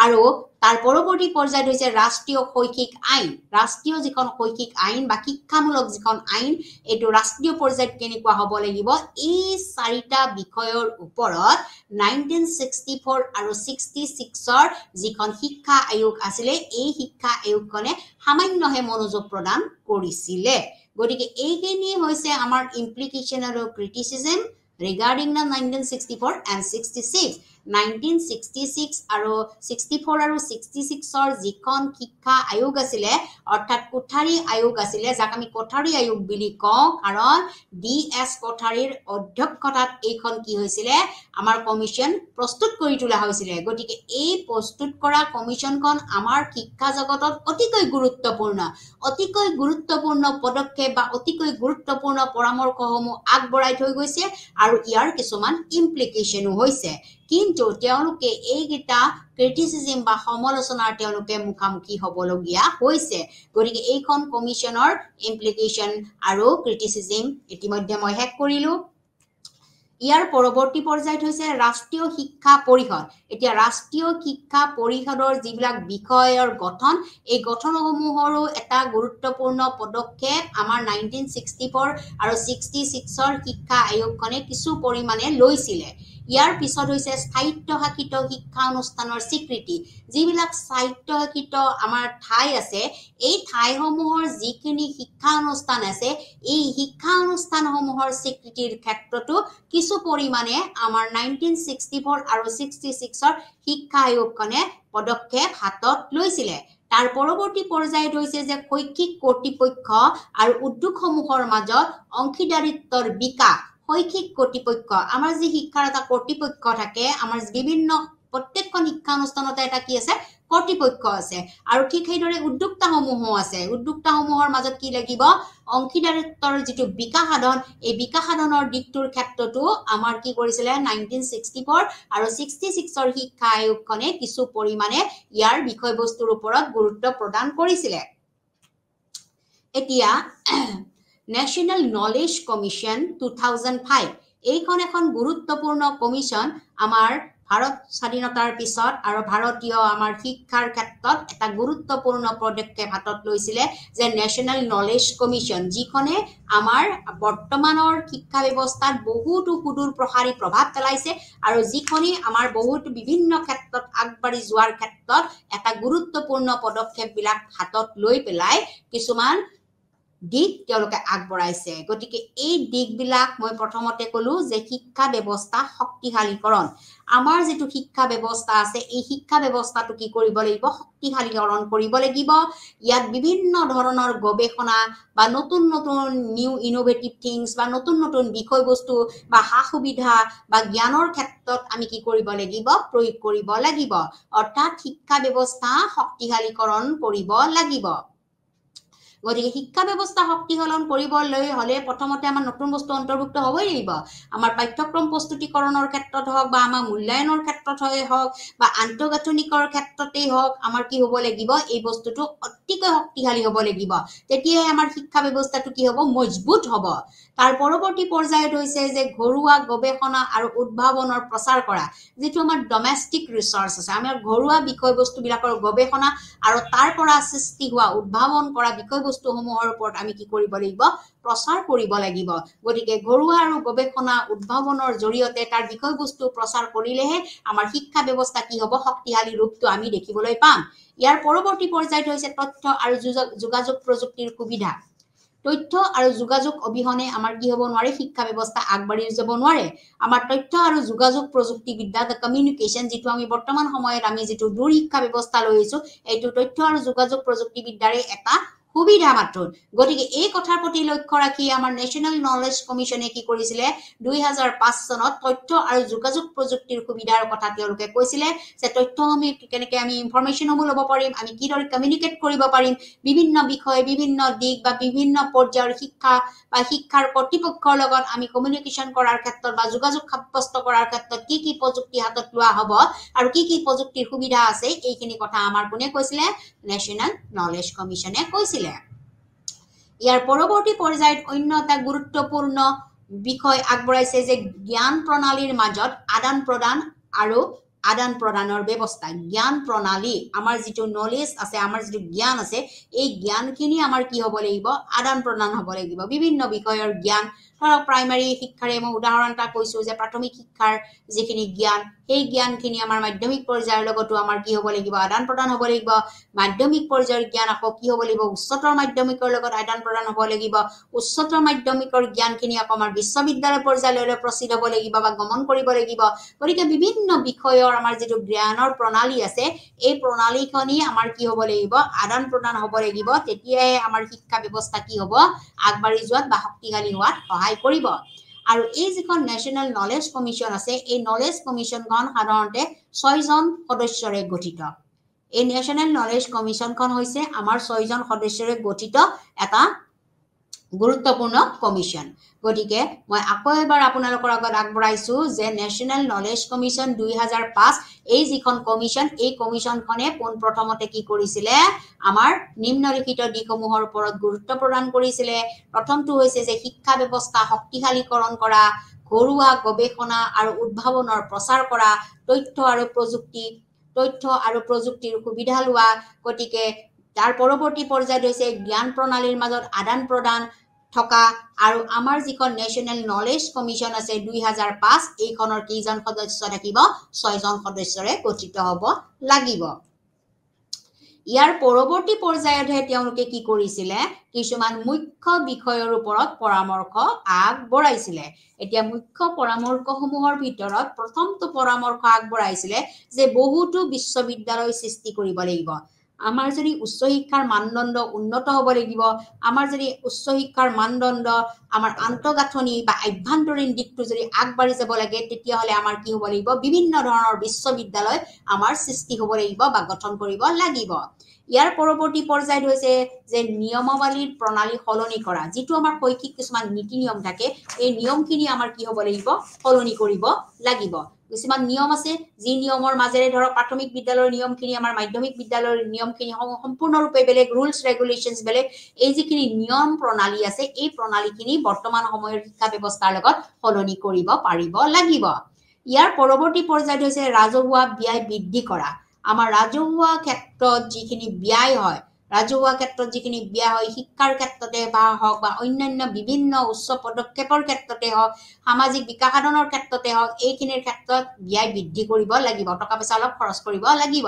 আৰু তাৰ পৰৱৰ্তী পৰ্যায়ত হৈছে ৰাষ্ট্ৰীয় শৈক্ষিক আইন ৰাষ্ট্ৰীয় যিখন শৈক্ষিক আইন বা শিক্ষামূলক যিখন আইন এইটো ৰাষ্ট্ৰীয় পৰ্যায়ত কেনেকুৱা হ'ব লাগিব এই চাৰিটা বিষয়ৰ ওপৰত 1964 আৰু 66 ৰ যিখন শিক্ষা আয়োগ আছিল এই শিক্ষা আয়োগখনে সামান্যহে মনোযোগ প্ৰদান কৰিছিল গতিকে এইখিনি হৈছে আমাৰ ইমপ্লিকেশন আৰু ক্ৰিটিসিজম regarding the 1964 and 66 1966 আৰু 64 আৰু 66 ৰ যিখন শিক্ষা আয়োগ আছিল অৰ্থাৎ কোঠাৰী আয়োগ আছিল যাক আমি কোঠাৰী আয়োগ বুলি কওঁ কাৰণ ডিএছ কোঠাৰীৰ অধ্যক্ষতাত এইখন কি হৈছিল আমাৰ কমিশন প্ৰস্তুত কৰি তোলা হৈছিল গতিকে এই প্ৰস্তুত কৰা কমিশনখন আমাৰ শিক্ষা জগতত অতিকৈ গুৰুত্বপূৰ্ণ পদক্ষেপ বা অতিকৈ গুৰুত্বপূৰ্ণ পৰামৰ্শসমূহ আগবঢ়াই থৈ গৈছে আৰু ইয়াৰ কিছুমান ইমপ্লিকেশনো হৈছে কিন্তু তেওঁলোকে এইগিটা ক্ৰিটিসিজম বা সমালোচনাৰ তেওঁলোকে মুখামুখি হ'বলগীয়া হৈছে গতিকে এইখন কমিশনৰ ইমপ্লিকেশন আৰু ক্ৰিটিসিজম ইতিমধ্যে মই হেক কৰিলো ইয়াৰ পৰৱৰ্তী পৰ্যায়ত হৈছে ৰাষ্ট্ৰীয় শিক্ষা পৰিষদ এতিয়া ৰাষ্ট্ৰীয় শিক্ষা পৰিষদৰ যিবিলাক বিষয়ৰ গঠন এই গঠনসমূহৰো এটা গুৰুত্বপূৰ্ণ পদক্ষেপ আমাৰ 1964 আৰু 66ৰ শিক্ষা আয়োগখনে কিছু পৰিমাণে লৈছিলে ইয়াৰ পিছত হৈছে স্থায়িত্বশাসিত শিক্ষা অনুষ্ঠানৰ স্বীকৃতি যিবিলাক স্থায়িত্বশাসিত আমাৰ ঠাই আছে এই ঠাইসমূহৰ যিখিনি শিক্ষা অনুষ্ঠান আছে এই শিক্ষা অনুষ্ঠানসমূহৰ স্বীকৃতিৰ ক্ষেত্ৰতো কিছু পৰিমাণে আমাৰ 1964 আৰু 66ৰ শিক্ষা আয়োগখনে পদক্ষেপ হাতত লৈছিলে তাৰ পৰৱৰ্তী পৰ্যায়ত হৈছে যে শৈক্ষিক কৰ্তৃপক্ষ আৰু উদ্যোগসমূহৰ মাজত অংশীদাৰিত্বৰ বিকাশ শৈক্ষিক কৰ্তৃপক্ষ আমাৰ যি শিক্ষাৰ এটা কৰ্তৃপক্ষ থাকে আমাৰ বিভিন্ন প্ৰত্যেকখন শিক্ষানুষ্ঠানতে এটা কি আছে কৰ্তৃপক্ষ আছে আৰু ঠিক সেইদৰে উদ্যোক্তাসমূহো আছে উদ্যোক্তাসমূহৰ মাজত কি লাগিব অংশীদাৰিত্বৰ যিটো বিকাশ সাধন এই বিকাশ সাধনৰ দিকটোৰ ক্ষেত্ৰতো আমাৰ কি কৰিছিলে 1964 আৰু 66ৰ শিক্ষা আয়োগখনে কিছু পৰিমাণে ইয়াৰ বিষয়বস্তুৰ ওপৰত গুৰুত্ব প্ৰদান কৰিছিলে এতিয়া National Knowledge Commission 2005 এইখন এখন গুৰুত্বপূৰ্ণ কমিশন আমাৰ ভাৰত স্বাধীনতাৰ পিছত আৰু ভাৰতীয় আমাৰ শিক্ষাৰ ক্ষেত্ৰত এটা গুৰুত্বপূৰ্ণ পদক্ষেপ হাতত লৈছিলে যে ন্যাশনাল নলেজ কমিশন যিখনে আমাৰ বৰ্তমানৰ শিক্ষা ব্যৱস্থাত বহুতো সুদূৰ প্ৰসাৰী প্ৰভাৱ পেলাইছে আৰু যিখনে আমাৰ বহুত বিভিন্ন ক্ষেত্ৰত আগবাঢ়ি যোৱাৰ ক্ষেত্ৰত এটা গুৰুত্বপূৰ্ণ পদক্ষেপ বিলাক হাতত লৈ পেলাই কিছুমান দিক তেওঁলোকে আগবঢ়াইছে গতিকে এই দিকবিলাক মই প্ৰথমতে কলো যে শিক্ষা ব্যৱস্থা শক্তিশালীকৰণ আমাৰ যেটো শিক্ষা ব্যৱস্থা আছে এই শিক্ষা ব্যৱস্থাটো কি কৰিব লাগিব শক্তিশালীকৰণ কৰিব লাগিব ইয়াত বিভিন্ন ধৰণৰ গৱেষণা বা নতুন নতুন নিউ ইনোভেটিভ থিংস বা নতুন নতুন বিষয়বস্তু বা সা-সুবিধা বা জ্ঞানৰ ক্ষেত্ৰত আমি কি কৰিব লাগিব প্ৰয়োগ কৰিব লাগিব অৰ্থাৎ শিক্ষা ব্যৱস্থা শক্তিশালীকৰণ কৰিব লাগিব গতিকে শিক্ষা ব্যৱস্থা শক্তিশালন কৰিবলৈ হলে প্ৰথমতে আমাৰ নতুন বস্তু অন্তৰ্ভুক্ত হ'বই লাগিব আমাৰ পাঠ্যক্ৰম প্ৰস্তুতিকৰণৰ ক্ষেত্ৰত হওক বা আমাৰ মূল্যায়নৰ ক্ষেত্ৰত হওক বা আন্তঃগাঁথনিকৰ ক্ষেত্ৰতেই হওক আমাৰ কি হ'ব লাগিব এই বস্তুটো অতিকৈ শক্তিশালী হ'ব লাগিব তেতিয়াহে আমাৰ শিক্ষা ব্যৱস্থাটো কি হ'ব মজবুত হ'ব তাৰ পৰৱৰ্তী পৰ্যায়ত হৈছে যে ঘৰুৱা গৱেষণা আৰু উদ্ভাৱনৰ প্ৰচাৰ কৰা যেটো আমাৰ ডমেষ্টিক ৰিচাৰ্চ আছে আমাৰ ঘৰুৱা বিষয়বস্তুবিলাকৰ গৱেষণা আৰু তাৰ পৰা সৃষ্টি হোৱা উদ্ভাৱন কৰা বিষয়বস্তুসমূহৰ ওপৰত আমি কি কৰিব লাগিব প্ৰচাৰ কৰিব লাগিব গতিকে ঘৰুৱা আৰু গৱেষণা উদ্ভাৱনৰ জৰিয়তে তাৰ বিষয়বস্তু প্ৰচাৰ কৰিলেহে আমাৰ শিক্ষা ব্যৱস্থা কি হ'ব শক্তিশালী ৰূপটো আমি দেখিবলৈ পাম ইয়াৰ পৰৱৰ্তী পৰ্যায়ত হৈছে তথ্য আৰু যোগাযোগ প্ৰযুক্তিৰ সুবিধা তথ্য আৰু যোগাযোগ অবিহনে আমাৰ কি হ'ব নোৱাৰে শিক্ষা ব্যৱস্থা আগবাঢ়ি যাব নোৱাৰে আমাৰ তথ্য আৰু যোগাযোগ প্ৰযুক্তিবিদ্যা দা কমিউনিকেশ্যন যেটো আমি বৰ্তমান সময়ত আমি যেটো দূৰ শিক্ষা ব্যৱস্থা লৈছো এইটো তথ্য আৰু যোগাযোগ প্ৰযুক্তিবিদ্যাৰে এটা সুবিধা মাত্ৰ গতিকে এই কথাৰ প্ৰতি লক্ষ্য ৰাখি আমাৰ ন্যাশনাল নলেজ কমিশনে কি কৰিছিলে 2005 চনত তথ্য আৰু যোগাযোগ প্ৰযুক্তিৰ সুবিধাৰ কথা তেওঁলোকে কৈছিলে যে তথ্য আমি কেনেকৈ আমি ইনফৰমেশনসমূহ ল'ব পাৰিম আমি কিদৰে কমিউনিকেট কৰিব পাৰিম বিভিন্ন বিষয় বিভিন্ন দিক বা বিভিন্ন পৰ্যায়ৰ শিক্ষা বা শিক্ষাৰ কৰ্তৃপক্ষৰ লগত আমি কমিউনিকেশ্যন কৰাৰ ক্ষেত্ৰত বা যোগাযোগ সাব্যস্ত কৰাৰ ক্ষেত্ৰত কি প্ৰযুক্তি হাতত লোৱা হ'ব আৰু কি প্ৰযুক্তিৰ সুবিধা আছে এইখিনি কথা আমাৰ কোনে কৈছিলে ন্যাশনাল নলেজ কমিশনে কৈছিলে ইয়াৰ পৰৱৰ্তী পৰ্যায়ত অন্য এটা গুৰুত্বপূৰ্ণ বিষয় আগবঢ়াইছে যে জ্ঞান প্ৰণালীৰ মাজত আদান প্ৰদানৰ ব্যৱস্থা জ্ঞান প্ৰণালী আমাৰ যেটো নলেজ আছে আমাৰ যেটো জ্ঞান আছে এই জ্ঞানখিনি আমাৰ কি হ'ব লাগিব আদান প্ৰদান হ'ব লাগিব বিভিন্ন বিষয়ৰ জ্ঞান ধৰক প্ৰাইমাৰী শিক্ষাৰে মই উদাহৰণ এটা কৈছো যে প্ৰাথমিক শিক্ষাৰ যিখিনি জ্ঞান এই জ্ঞানখিনি আমাৰ মাধ্যমিক পৰ্যায়ৰ লগতো আমাৰ কি হ'ব লাগিব আদান প্ৰদান হ'ব লাগিব মাধ্যমিক পৰ্যায়ৰ জ্ঞান আকৌ কি হ'ব লাগিব উচ্চতৰ মাধ্যমিকৰ লগত আদান প্ৰদান হ'ব লাগিব উচ্চতৰ মাধ্যমিকৰ জ্ঞানখিনি আকৌ আমাৰ বিশ্ববিদ্যালয় পৰ্যায়লৈ প্ৰচিদ্ধ হ'ব লাগিব বা গমন কৰিব লাগিব গতিকে বিভিন্ন বিষয়ৰ আমাৰ যেটো জ্ঞানৰ প্ৰণালী আছে এই প্ৰণালীখনি আমাৰ কি হ'ব লাগিব আদান প্ৰদান হ'ব লাগিব তেতিয়াহে আমাৰ শিক্ষা ব্যৱস্থা কি হ'ব আগবাঢ়ি যোৱাত বা শক্তিশালী হোৱাত সহায় কৰিব আৰু এই যিখন ন্যাশনাল নলেজ কমিশন আছে এই নলেজ কমিশনখন সাধাৰণতে 6 জন সদস্যৰে গঠিত এই ন্যাশনাল নলেজ কমিশনখন হৈছে আমাৰ 6 জন সদস্যৰে গঠিত এটা গুৰুত্বপূৰ্ণ কমিশন গতিকে মই আকৌ এবাৰ আপোনালোকৰ আগত আগবঢ়াইছো যে ন্যাশনাল নলেজ কমিশন 2005 এই যিখন কমিশন এই কমিশনখনে পোন প্ৰথমতে কি কৰিছিলে আমাৰ নিম্নলিখিত দিশসমূহৰ ওপৰত গুৰুত্ব প্ৰদান কৰিছিলে প্ৰথমটো হৈছে যে শিক্ষা ব্যৱস্থা শক্তিশালীকৰণ কৰা ঘৰুৱা গৱেষণা আৰু উদ্ভাৱনৰ প্ৰচাৰ কৰা, তথ্য আৰু প্ৰযুক্তিৰ সুবিধা লোৱা। গতিকে তাৰ পৰৱৰ্তী পৰ্যায়ত হৈছে জ্ঞান প্ৰণালীৰ মাজত আদান প্ৰদান থকা আৰু আমাৰ যিখন নেশ্যনেল নলেজ কমিশ্যন আছে 2005 এইখনৰ কেইজন সদস্য থাকিব 6 জন সদস্যৰে গঠিত হ'ব লাগিব। ইয়াৰ পৰৱৰ্তী পৰ্যায়তহে তেওঁলোকে কি কৰিছিলে কিছুমান মুখ্য বিষয়ৰ ওপৰত পৰামৰ্শ আগবঢ়াইছিলে। এতিয়া মুখ্য পৰামৰ্শসমূহৰ ভিতৰত প্ৰথমটো পৰামৰ্শ আগবঢ়াইছিলে যে বহুতো বিশ্ববিদ্যালয় সৃষ্টি কৰিব লাগিব। আমাৰ যদি উচ্চ শিক্ষাৰ মানদণ্ড উন্নত হ'ব লাগিব, আমাৰ যদি উচ্চ শিক্ষাৰ মানদণ্ড আমাৰ আন্তঃগাঁথনি বা আভ্যন্তৰীণ দিশটো যদি আগবাঢ়ি যাব লাগে তেতিয়াহ'লে আমাৰ কি হ'ব লাগিব বিভিন্ন ধৰণৰ বিশ্ববিদ্যালয় আমাৰ সৃষ্টি হ'ব লাগিব বা গঠন কৰিব লাগিব। ইয়াৰ পৰৱৰ্তী পৰ্যায়ত হৈছে যে নিয়মাৱলীৰ প্ৰণালী সলনি কৰা। যিটো আমাৰ শৈক্ষিক কিছুমান নীতি নিয়ম থাকে এই নিয়মখিনি আমাৰ কি হ'ব লাগিব সলনি কৰিব লাগিব। কিছুমান নিয়ম আছে যি নিয়মৰ মাজেৰে ধৰক প্ৰাথমিক বিদ্যালয়ৰ নিয়মখিনি আমাৰ মাধ্যমিক বিদ্যালয়ৰ নিয়মখিনি সম্পূৰ্ণৰূপে বেলেগ, ৰুলছ ৰেগুলেশ্যনছ বেলেগ। এই যিখিনি নিয়ম প্ৰণালী আছে এই প্ৰণালীখিনি বৰ্তমান সময়ৰ শিক্ষা ব্যৱস্থাৰ লগত সলনি কৰিব পাৰিব লাগিব। ইয়াৰ পৰৱৰ্তী পৰ্যায়ত হৈছে ৰাজহুৱা ব্যয় বৃদ্ধি কৰা। আমাৰ ৰাজহুৱা ক্ষেত্ৰত যিখিনি ব্যয় হয় শিক্ষাৰ ক্ষেত্ৰতে হওক বা অন্যান্য বিভিন্ন উচ্চ পদক্ষেপৰ ক্ষেত্ৰতে হওক, সামাজিক বিকাশ সাধনৰ ক্ষেত্ৰতে হওক, এইখিনিৰ ক্ষেত্ৰত ব্যয় বৃদ্ধি কৰিব লাগিব, টকা পইচা অলপ খৰচ কৰিব লাগিব।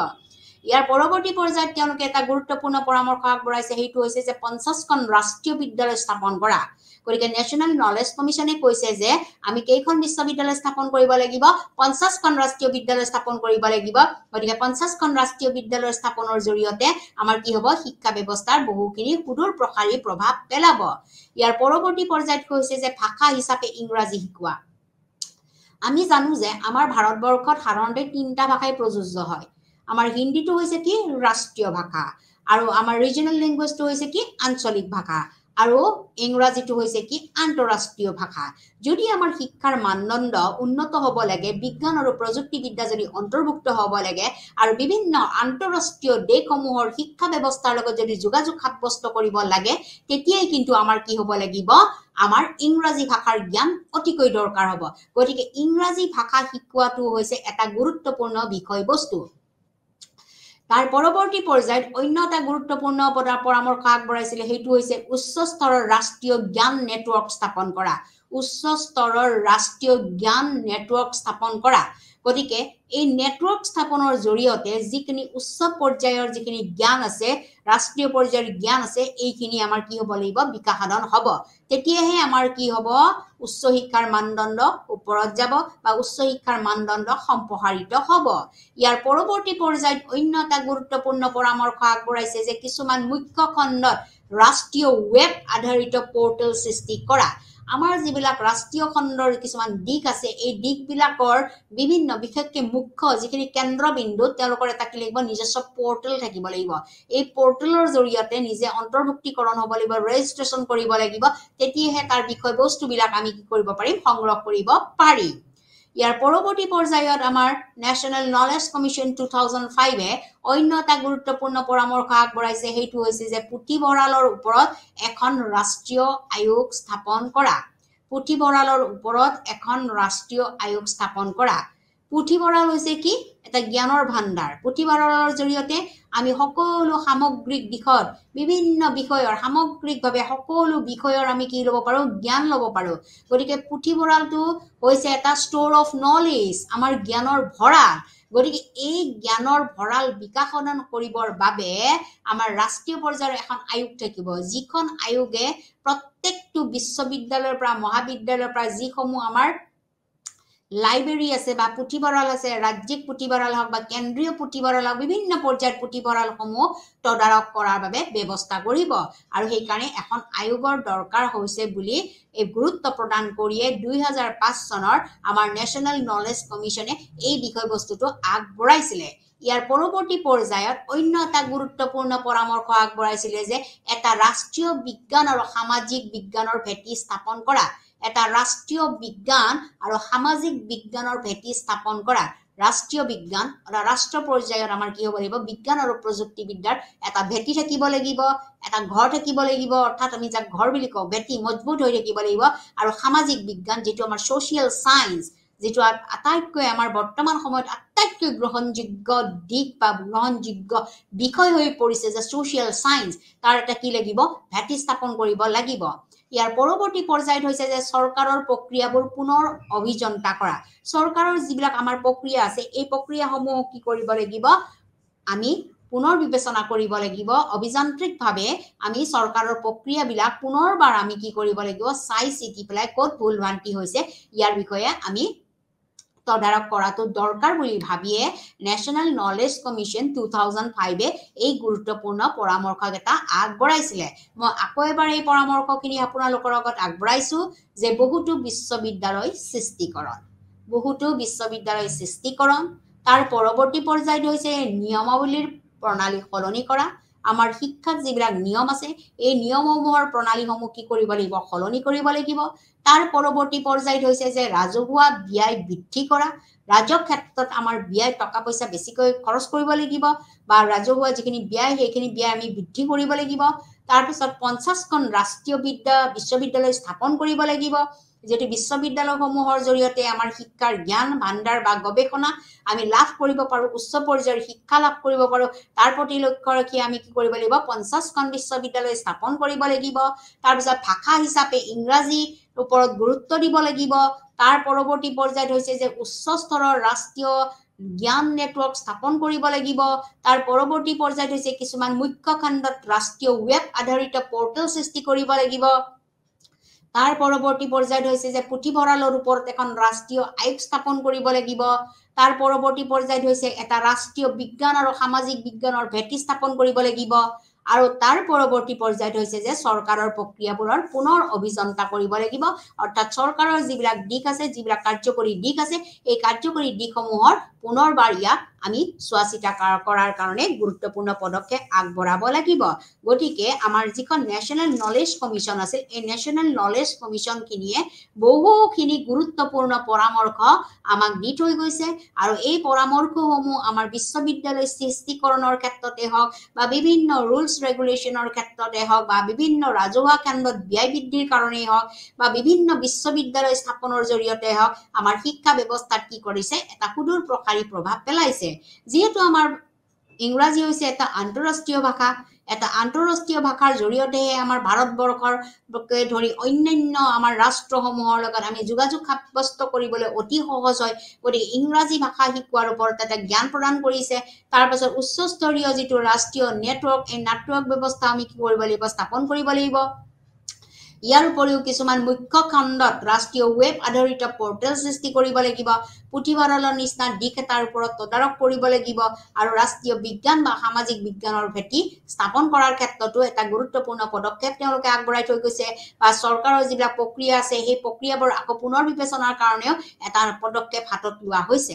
ইয়াৰ পৰৱৰ্তী পৰ্যায়ত তেওঁলোকে এটা গুৰুত্বপূৰ্ণ পৰামৰ্শ আগবঢ়াইছে, সেইটো হৈছে যে 50খন ৰাষ্ট্ৰীয় বিদ্যালয় স্থাপন কৰা। গতিকে নেশ্যনেল নলেজ কমিশ্যনে কৈছে যে আমি কেইখন বিশ্ববিদ্যালয় স্থাপন কৰিব লাগিব 50খন ৰাষ্ট্ৰীয় বিদ্যালয় স্থাপন কৰিব লাগিব। গতিকে 50খন ৰাষ্ট্ৰীয় বিদ্যালয় স্থাপনৰ জৰিয়তে আমাৰ কি হ'ব শিক্ষা ব্যৱস্থাৰ বহুখিনি সুদূৰ প্ৰসাৰী প্ৰভাৱ পেলাব। ইয়াৰ পৰৱৰ্তী পৰ্যায়ত কৈছে যে ভাষা হিচাপে ইংৰাজী শিকোৱা। আমি জানো যে আমাৰ ভাৰতবৰ্ষত সাধাৰণতে 3টা ভাষাই প্ৰযোজ্য হয়। আমাৰ হিন্দীটো হৈছে কি ৰাষ্ট্ৰীয় ভাষা আৰু আমাৰ ৰিজনেল লেংগুৱেজটো হৈছে কি আঞ্চলিক ভাষা আৰু ইংৰাজীটো হৈছে কি আন্তঃৰাষ্ট্ৰীয় ভাষা। যদি আমাৰ শিক্ষাৰ মানদণ্ড উন্নত হ'ব লাগে, বিজ্ঞান আৰু প্ৰযুক্তিবিদ্যা যদি অন্তৰ্ভুক্ত হ'ব লাগে আৰু বিভিন্ন আন্তঃৰাষ্ট্ৰীয় দেশসমূহৰ শিক্ষা ব্যৱস্থাৰ লগত যদি যোগাযোগ সাব্যস্ত কৰিব লাগে তেতিয়াই কিন্তু আমাৰ কি হ'ব লাগিব আমাৰ ইংৰাজী ভাষাৰ জ্ঞান অতিকৈ দৰকাৰ হ'ব। গতিকে ইংৰাজী ভাষা শিকোৱাটো হৈছে এটা গুৰুত্বপূৰ্ণ বিষয়বস্তু। তাৰ পৰৱৰ্তী পৰ্যায়ত অন্য এটা গুৰুত্বপূৰ্ণ পৰামৰ্শ আগবঢ়াইছিলে, সেইটো হৈছে উচ্চ স্তৰৰ ৰাষ্ট্ৰীয় জ্ঞান নেটৱৰ্ক স্থাপন কৰা। উচ্চ স্তৰৰ ৰাষ্ট্ৰীয় জ্ঞান নেটৱৰ্ক স্থাপন কৰা। গতিকে এই নেটৱৰ্ক স্থাপনৰ জৰিয়তে যিখিনি উচ্চ পৰ্যায়ৰ যিখিনি জ্ঞান আছে, ৰাষ্ট্ৰীয় পৰ্যায়ৰ জ্ঞান আছে, এইখিনি আমাৰ কি হ'ব লাগিব বিকাশ সাধন হ'ব। তেতিয়াহে আমাৰ কি হ'ব উচ্চ শিক্ষাৰ মানদণ্ড ওপৰত যাব বা উচ্চ শিক্ষাৰ মানদণ্ড সম্প্ৰসাৰিত হ'ব। ইয়াৰ পৰৱৰ্তী পৰ্যায়ত অন্য এটা গুৰুত্বপূৰ্ণ পৰামৰ্শ আগবঢ়াইছে যে কিছুমান মুখ্য খণ্ডত ৰাষ্ট্ৰীয় ৱেব আধাৰিত পৰ্টেল সৃষ্টি কৰা। আমাৰ যিবিলাক ৰাষ্ট্ৰীয় খণ্ডৰ কিছুমান দিশ আছে এই দিশবিলাকৰ বিভিন্ন বিশেষকৈ মুখ্য যিখিনি কেন্দ্ৰবিন্দু তেওঁলোকৰ এটা কি লাগিব নিজস্ব পৰ্টেল থাকিব লাগিব। এই পৰ্টেলৰ জৰিয়তে নিজে অন্তৰ্ভুক্তিকৰণ হ'ব লাগিব, ৰেজিষ্ট্ৰেশ্যন কৰিব লাগিব, তেতিয়াহে তাৰ বিষয়বস্তুবিলাক আমি কি কৰিব পাৰিম সংগ্ৰহ কৰিব পাৰিম। ইয়াৰ পৰৱৰ্তী পৰ্যায়ত আমাৰ নেশ্যনেল নলেজ কমিশ্যন 2005 অন্য এটা গুৰুত্বপূৰ্ণ পৰামৰ্শ আগবঢ়াইছে, সেইটো হৈছে যে পুথিভঁৰালৰ ওপৰত এখন ৰাষ্ট্ৰীয় আয়োগ স্থাপন কৰা। পুথিভঁৰালৰ ওপৰত এখন ৰাষ্ট্ৰীয় আয়োগ স্থাপন কৰা। পুথিভঁৰাল হৈছে কি এটা জ্ঞানৰ ভাণ্ডাৰ। পুথিভঁৰালৰ জৰিয়তে আমি সকলো সামগ্ৰিক দিশত বিভিন্ন বিষয়ৰ সামগ্ৰিকভাৱে সকলো বিষয়ৰ আমি কি ল'ব পাৰোঁ জ্ঞান ল'ব পাৰোঁ। গতিকে পুথিভঁৰালটো হৈছে এটা ষ্ট'ৰ অফ নলেজ, আমাৰ জ্ঞানৰ ভঁৰাল। গতিকে এই জ্ঞানৰ ভঁৰাল বিকাশ সাধন কৰিবৰ বাবে আমাৰ ৰাষ্ট্ৰীয় পৰ্যায়ৰ এখন আয়োগ থাকিব, যিখন আয়োগে প্ৰত্যেকটো বিশ্ববিদ্যালয়ৰ পৰা মহাবিদ্যালয়ৰ পৰা যিসমূহ আমাৰ লাইব্ৰেৰী আছে বা পুথিভঁৰাল আছে, ৰাজ্যিক পুথিভঁৰাল হওক বা কেন্দ্ৰীয় পুথিভঁৰাল হওক, বিভিন্ন পৰ্যায়ত পুথিভঁৰালসমূহ তদাৰক কৰাৰ বাবে ব্যৱস্থা কৰিব। আৰু সেইকাৰণে এখন আয়োগৰ দৰকাৰ হৈছে বুলি এই গুৰুত্ব প্ৰদান কৰিয়ে 2005 চনৰ আমাৰ নেশ্যনেল নলেজ কমিশ্যনে এই বিষয়বস্তুটো আগবঢ়াইছিলে। ইয়াৰ পৰৱৰ্তী পৰ্যায়ত অন্য এটা গুৰুত্বপূৰ্ণ পৰামৰ্শ আগবঢ়াইছিলে যে এটা ৰাষ্ট্ৰীয় বিজ্ঞান আৰু সামাজিক বিজ্ঞানৰ ভেটি স্থাপন কৰা। এটা ৰাষ্ট্ৰীয় বিজ্ঞান আৰু সামাজিক বিজ্ঞানৰ ভেটি স্থাপন কৰা। ৰাষ্ট্ৰীয় বিজ্ঞান ৰাষ্ট্ৰ পৰ্যায়ত আমাৰ কি হ'ব লাগিব বিজ্ঞান আৰু প্ৰযুক্তিবিদ্যাৰ এটা ভেটি থাকিব লাগিব এটা ঘৰ থাকিব লাগিব অৰ্থাৎ আমি যাক ঘৰ বুলি কওঁ ভেটি মজবুত হৈ থাকিব লাগিব আৰু সামাজিক বিজ্ঞান যেটো আমাৰ সোশিয়াল সায়েন্স যেটো আটাইতকৈ আমাৰ বৰ্তমান সময়ত আটাইতকৈ গ্ৰহণযোগ্য দিক বা গ্ৰহণযোগ্য বিষয় হৈ পৰিছে যে সোশিয়াল সায়েন্স তাৰ এটা কি লাগিব ভেটি স্থাপন কৰিব লাগিব ইয়াৰ পৰৱৰ্তী পৰ্যায়ত হৈছে যে চৰকাৰৰ প্ৰক্ৰিয়াবোৰ পুনৰ অভিযন্তা কৰা চৰকাৰৰ যিবিলাক আমাৰ প্ৰক্ৰিয়া আছে এই প্ৰক্ৰিয়াসমূহ কি কৰিব লাগিব আমি পুনৰ বিবেচনা কৰিব লাগিব অভিযান্ত্ৰিকভাৱে আমি চৰকাৰৰ প্ৰক্ৰিয়াবিলাক পুনৰবাৰ আমি কি কৰিব লাগিব চাই চিতি পেলাই ক'ত ভুল ভ্ৰান্তি হৈছে ইয়াৰ বিষয়ে আমি তদাৰক কৰাটো দৰকাৰ বুলি ভাবিয়ে ন্যাশনাল নলেজ কমিশন 2005 এই গুৰুত্বপূৰ্ণ পৰামৰ্শ এটা আগবঢ়াইছিলে মই আকৌ এবাৰ এই পৰামৰ্শখিনি আপোনালোকৰ আগত আগবঢ়াইছো যে বহুতো বিশ্ববিদ্যালয় সৃষ্টিকৰণ তাৰ পৰৱৰ্তী পৰ্যায়ত হৈছে নিয়মাৱলীৰ প্ৰণালী সলনি কৰা আমাৰ শিক্ষাত যিবিলাক নিয়ম আছে এই নিয়মসমূহৰ প্ৰণালীসমূহ কি কৰিব লাগিব সলনি কৰিব লাগিব তাৰ পৰৱৰ্তী পৰ্যায়ত হৈছে যে ৰাজহুৱা ব্যয় বৃদ্ধি কৰা ৰাজক ক্ষেত্ৰত আমাৰ ব্যয় টকা পইচা বেছিকৈ খৰচ কৰিব লাগিব বা ৰাজহুৱা যিখিনি ব্যয় সেইখিনি ব্যয় আমি বৃদ্ধি কৰিব লাগিব তাৰ পিছত 50খন ৰাষ্ট্ৰীয় বিশ্ববিদ্যালয় স্থাপন কৰিব লাগিব যেটি বিশ্ববিদ্যালয়সমূহৰ জৰিয়তে আমাৰ শিক্ষাৰ জ্ঞান ভাণ্ডাৰ বা গৱেষণা আমি লাভ কৰিব পাৰো উচ্চ পৰ্যায়ৰ শিক্ষা লাভ কৰিব পাৰো তাৰ প্ৰতি লক্ষ্য ৰাখি আমি কি কৰিব লাগিব 50খন বিশ্ববিদ্যালয় স্থাপন কৰিব লাগিব তাৰ পিছত ভাষা হিচাপে ইংৰাজী ওপৰত গুৰুত্ব দিব লাগিব তাৰ পৰৱৰ্তী পৰ্যায়ত হৈছে যে উচ্চ স্তৰৰ ৰাষ্ট্ৰীয় জ্ঞান নেটৱৰ্ক স্থাপন কৰিব লাগিব তাৰ পৰৱৰ্তী পৰ্যায়ত হৈছে কিছুমান মুখ্য খণ্ডত ৰাষ্ট্ৰীয় ৱেব আধাৰিত পৰ্টেল সৃষ্টি কৰিব লাগিব তাৰ পৰৱৰ্তী পৰ্যায়ত হৈছে যে পুথিভঁৰালৰ ওপৰত এখন ৰাষ্ট্ৰীয় আয়োগ স্থাপন কৰিব লাগিব তাৰ পৰৱৰ্তী পৰ্যায়ত হৈছে এটা ৰাষ্ট্ৰীয় বিজ্ঞান আৰু সামাজিক বিজ্ঞানৰ ভেটি স্থাপন কৰিব লাগিব আৰু তাৰ পৰৱৰ্তী পৰ্যায়ত হৈছে যে চৰকাৰৰ প্ৰক্ৰিয়াবোৰৰ পুনৰ অভিযন্তা কৰিব লাগিব অৰ্থাৎ চৰকাৰৰ যিবিলাক দিক আছে যিবিলাক কাৰ্যকৰী দিক আছে এই কাৰ্যকৰী দিকসমূহৰ পুনৰবাৰ ইয়াক আমি চোৱাচিতা কৰাৰ কাৰণে গুৰুত্বপূৰ্ণ পদক্ষেপ আগবঢ়াব লাগিব গতিকে আমাৰ যিখন ন্যাশনাল নলেজ কমিশন আছে এই ন্যাশনাল নলেজ কমিশনখিনিয়ে বহুখিনি গুৰুত্বপূৰ্ণ পৰামৰ্শ আমাক দি থৈ গৈছে আৰু এই পৰামৰ্শসমূহ আমাৰ বিশ্ববিদ্যালয় সৃষ্টিকৰণৰ ক্ষেত্ৰতে হওক বা বিভিন্ন ৰুলছ ৰেগুলেশ্যনৰ ক্ষেত্ৰতে হওক বা বিভিন্ন ৰাজহুৱা কেন্দ্ৰত ব্যয় বৃদ্ধিৰ কাৰণেই হওক বা বিভিন্ন বিশ্ববিদ্যালয় স্থাপনৰ জৰিয়তে হওক আমাৰ শিক্ষা ব্যৱস্থাত কি কৰিছে এটা সুদূৰ প্ৰসাৰী প্ৰভাৱ পেলাইছে যেহেতু আমাৰ ইংৰাজী হৈছে এটা আন্তঃৰাষ্ট্ৰীয় ভাষা এটা আন্তঃৰাষ্ট্ৰীয় ভাষাৰ জৰিয়তে আমাৰ ভাৰতবৰ্ষৰ ধৰি অন্যান্য আমাৰ ৰাষ্ট্ৰসমূহৰ লগত আমি যোগাযোগ সাব্যস্ত কৰিবলৈ অতি সহজ হয় গতিকে ইংৰাজী ভাষা শিকোৱাৰ ওপৰত এটা জ্ঞান প্ৰদান কৰিছে তাৰ পাছত উচ্চস্তৰীয় যিটো ৰাষ্ট্ৰীয় নেটৱৰ্ক এই নেটৱৰ্ক ব্যৱস্থা আমি কি কৰিব লাগিব স্থাপন কৰিব লাগিব ইয়াৰ উপৰিও কিছুমান মুখ্য খণ্ডত ৰাষ্ট্ৰীয় ৱেব আধাৰিত পৰ্টেল সৃষ্টি কৰিব লাগিব পুথিভঁৰালৰ নিচিনা দিশ এটাৰ ওপৰত তদাৰক কৰিব লাগিব আৰু ৰাষ্ট্ৰীয় বিজ্ঞান বা সামাজিক বিজ্ঞানৰ ভেটি স্থাপন কৰাৰ ক্ষেত্ৰতো এটা গুৰুত্বপূৰ্ণ পদক্ষেপ তেওঁলোকে আগবঢ়াই থৈ গৈছে বা চৰকাৰৰ যিবিলাক প্ৰক্ৰিয়া আছে সেই প্ৰক্ৰিয়াবোৰ আকৌ পুনৰ বিবেচনাৰ কাৰণেও এটা পদক্ষেপ হাতত লোৱা হৈছে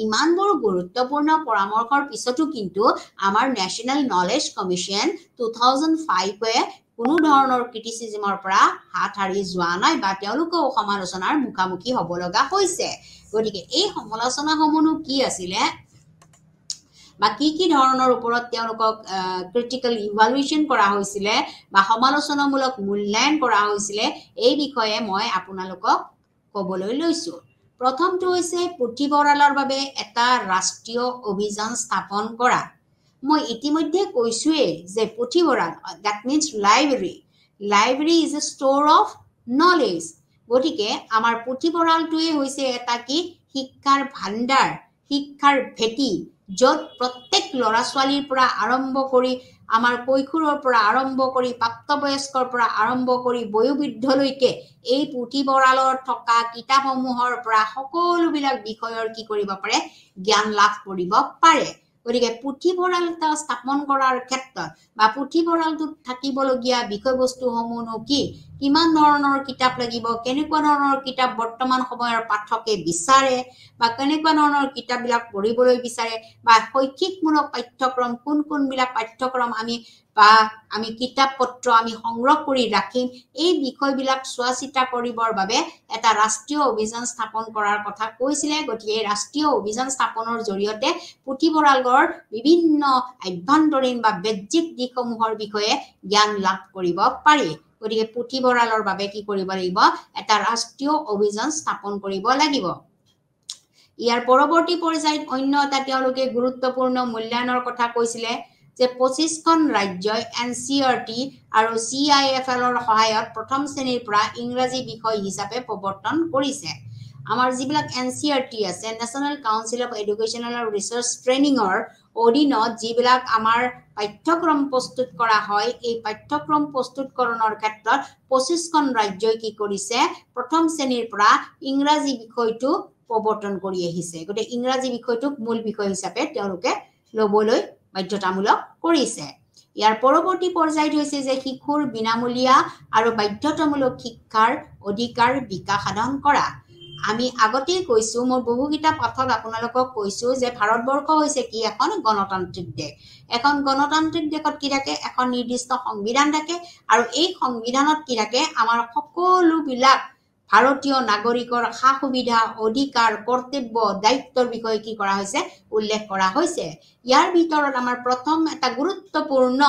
ইমানবোৰ গুৰুত্বপূৰ্ণ পৰামৰ্শৰ পিছতো কিন্তু আমাৰ ন্যাশনাল নলেজ কমিশন 2005 কোনো ধৰণৰ ক্ৰিটিসিজমৰ পৰা হাত হাৰি যোৱা নাই বা তেওঁলোকেও সমালোচনাৰ মুখামুখি হ'ব লগা হৈছে গতিকে এই সমালোচনাসমূহ কি আছিলে বা কি ধৰণৰ ওপৰত তেওঁলোকক ক্ৰিটিক্যাল ইভালুয়েশন কৰা হৈছিল বা সমালোচনামূলক মূল্যায়ন কৰা হৈছিল এই বিষয়ে মই আপোনালোকক ক'বলৈ লৈছো প্ৰথমটো হৈছে পুথিভঁৰালৰ বাবে এটা ৰাষ্ট্ৰীয় অভিযান স্থাপন কৰা মই ইতিমধ্যে কৈছোৱে যে পুথিভঁৰাল that means library is a store of knowledge গতিকে আমাৰ পুথিভঁৰালটোৱে হৈছে এটা কি শিক্ষাৰ ভাণ্ডাৰ শিক্ষাৰ ভেটি য'ত প্ৰত্যেক ল'ৰা ছোৱালীৰ পৰা আৰম্ভ কৰি আমাৰ কৈশোৰৰ পৰা আৰম্ভ কৰি প্ৰাপ্তবয়স্কৰ পৰা আৰম্ভ কৰি বয়োবৃদ্ধলৈকে এই পুথিভঁৰালত থকা কিতাপসমূহৰ পৰা সকলোবিলাক বিষয়ৰ কি কৰিব পাৰে জ্ঞান লাভ কৰিব পাৰে গতিকে পুথিভঁৰাল এটা স্থাপন কৰাৰ ক্ষেত্ৰত বা পুথিভঁৰালটোত থাকিবলগীয়া বিষয়বস্তুসমূহনো কি কিমান ধৰণৰ কিতাপ লাগিব কেনেকুৱা ধৰণৰ কিতাপ বৰ্তমান সময়ৰ পাঠকে বিচাৰে বা কেনেকুৱা ধৰণৰ কিতাপবিলাক পঢ়িবলৈ বিচাৰে বা শৈক্ষিকমূলক পাঠ্যক্ৰম কোনবিলাক পাঠ্যক্ৰম আমি কিতাপ পত্ৰ আমি সংগ্ৰহ কৰি ৰাখিম এই বিষয়বিলাক চোৱা চিতা কৰিবৰ বাবে এটা ৰাষ্ট্ৰীয় অভিযান স্থাপন কৰাৰ কথা কৈছিলে গতিকে এই ৰাষ্ট্ৰীয় অভিযান স্থাপনৰ জৰিয়তে পুথিভঁৰালৰ বিভিন্ন আভ্যন্তৰীণ বা বাহ্যিক দিশসমূহৰ বিষয়ে জ্ঞান লাভ কৰিব পাৰি গতিকে পুথিভঁৰালৰ বাবে কি কৰিব লাগিব এটা ৰাষ্ট্ৰীয় অভিযান স্থাপন কৰিব লাগিব ইয়াৰ পৰৱৰ্তী পৰ্যায়ত অন্য এটা তেওঁলোকে গুৰুত্বপূৰ্ণ মূল্যায়নৰ কথা কৈছিলে যে 25খন ৰাজ্যই এনচিইআৰটি আৰু চিআইএফএলৰ সহায়ত প্ৰথম শ্ৰেণীৰ পৰা ইংৰাজী বিষয় হিচাপে প্ৰৱৰ্তন কৰিছে আমাৰ যিবিলাক এনচিইআৰটি আছে নেশ্যনেল কাউন্সিল অফ এডুকেশ্যনেল আৰু ৰিচাৰ্চ ট্ৰেইনিঙৰ অধীনত যিবিলাক আমাৰ পাঠ্যক্ৰম প্ৰস্তুত কৰা হয় এই পাঠ্যক্ৰম প্ৰস্তুতকৰণৰ ক্ষেত্ৰত 25খন ৰাজ্যই কি কৰিছে প্ৰথম শ্ৰেণীৰ পৰা ইংৰাজী বিষয়টো প্ৰৱৰ্তন কৰি আহিছে গতিকে ইংৰাজী বিষয়টোক মূল বিষয় হিচাপে তেওঁলোকে ল'বলৈ বাধ্যতামূলক কৰিছে ইয়াৰ পৰৱৰ্তী পৰ্যায়ত হৈছে যে শিশুৰ বিনামূলীয়া আৰু বাধ্যতামূলক শিক্ষাৰ অধিকাৰ বিকাশ সাধন কৰা আমি আগতে কৈছো মই বহুকিটা পাঠত আপোনালোকক কৈছো যে ভাৰতবৰ্ষ হৈছে কি এখন গণতান্ত্ৰিক দেশ এখন গণতান্ত্ৰিক দেশত কি থাকে এখন নিৰ্দিষ্ট সংবিধান থাকে আৰু এই সংবিধানত কি থাকে আমাৰ সকলোবিলাক ভাৰতীয় নাগৰিকৰ সা-সুবিধা অধিকাৰ কৰ্তব্য দায়িত্বৰ বিষয়ে কি কৰা হৈছে উল্লেখ কৰা হৈছে ইয়াৰ ভিতৰত আমাৰ প্ৰথম এটা গুৰুত্বপূৰ্ণ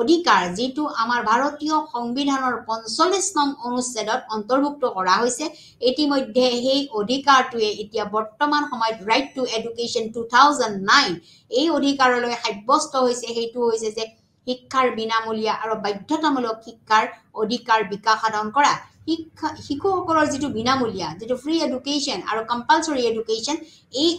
অধিকাৰ যেটো আমাৰ ভাৰতীয় সংবিধানৰ 45 নং অনুচ্ছেদত অন্তৰ্ভুক্ত কৰা হৈছে ইতিমধ্যে এই অধিকাৰটোৱে এতিয়া বৰ্তমান সময়ত ৰাইট টু এডুকেশ্যন 2009 এই অধিকাৰলৈ সাব্যস্ত হৈছে হেতু হৈছে যে শিক্ষাৰ বিনামূলীয়া আৰু বাধ্যতামূলক শিক্ষাৰ অধিকাৰ বিকাশ সাধন কৰা শিশুসকলৰ যেটো বিনামূলীয়া যেটো ফ্ৰী এডুকেশ্যন আৰু কম্পালসৰি এডুকেশ্যন এই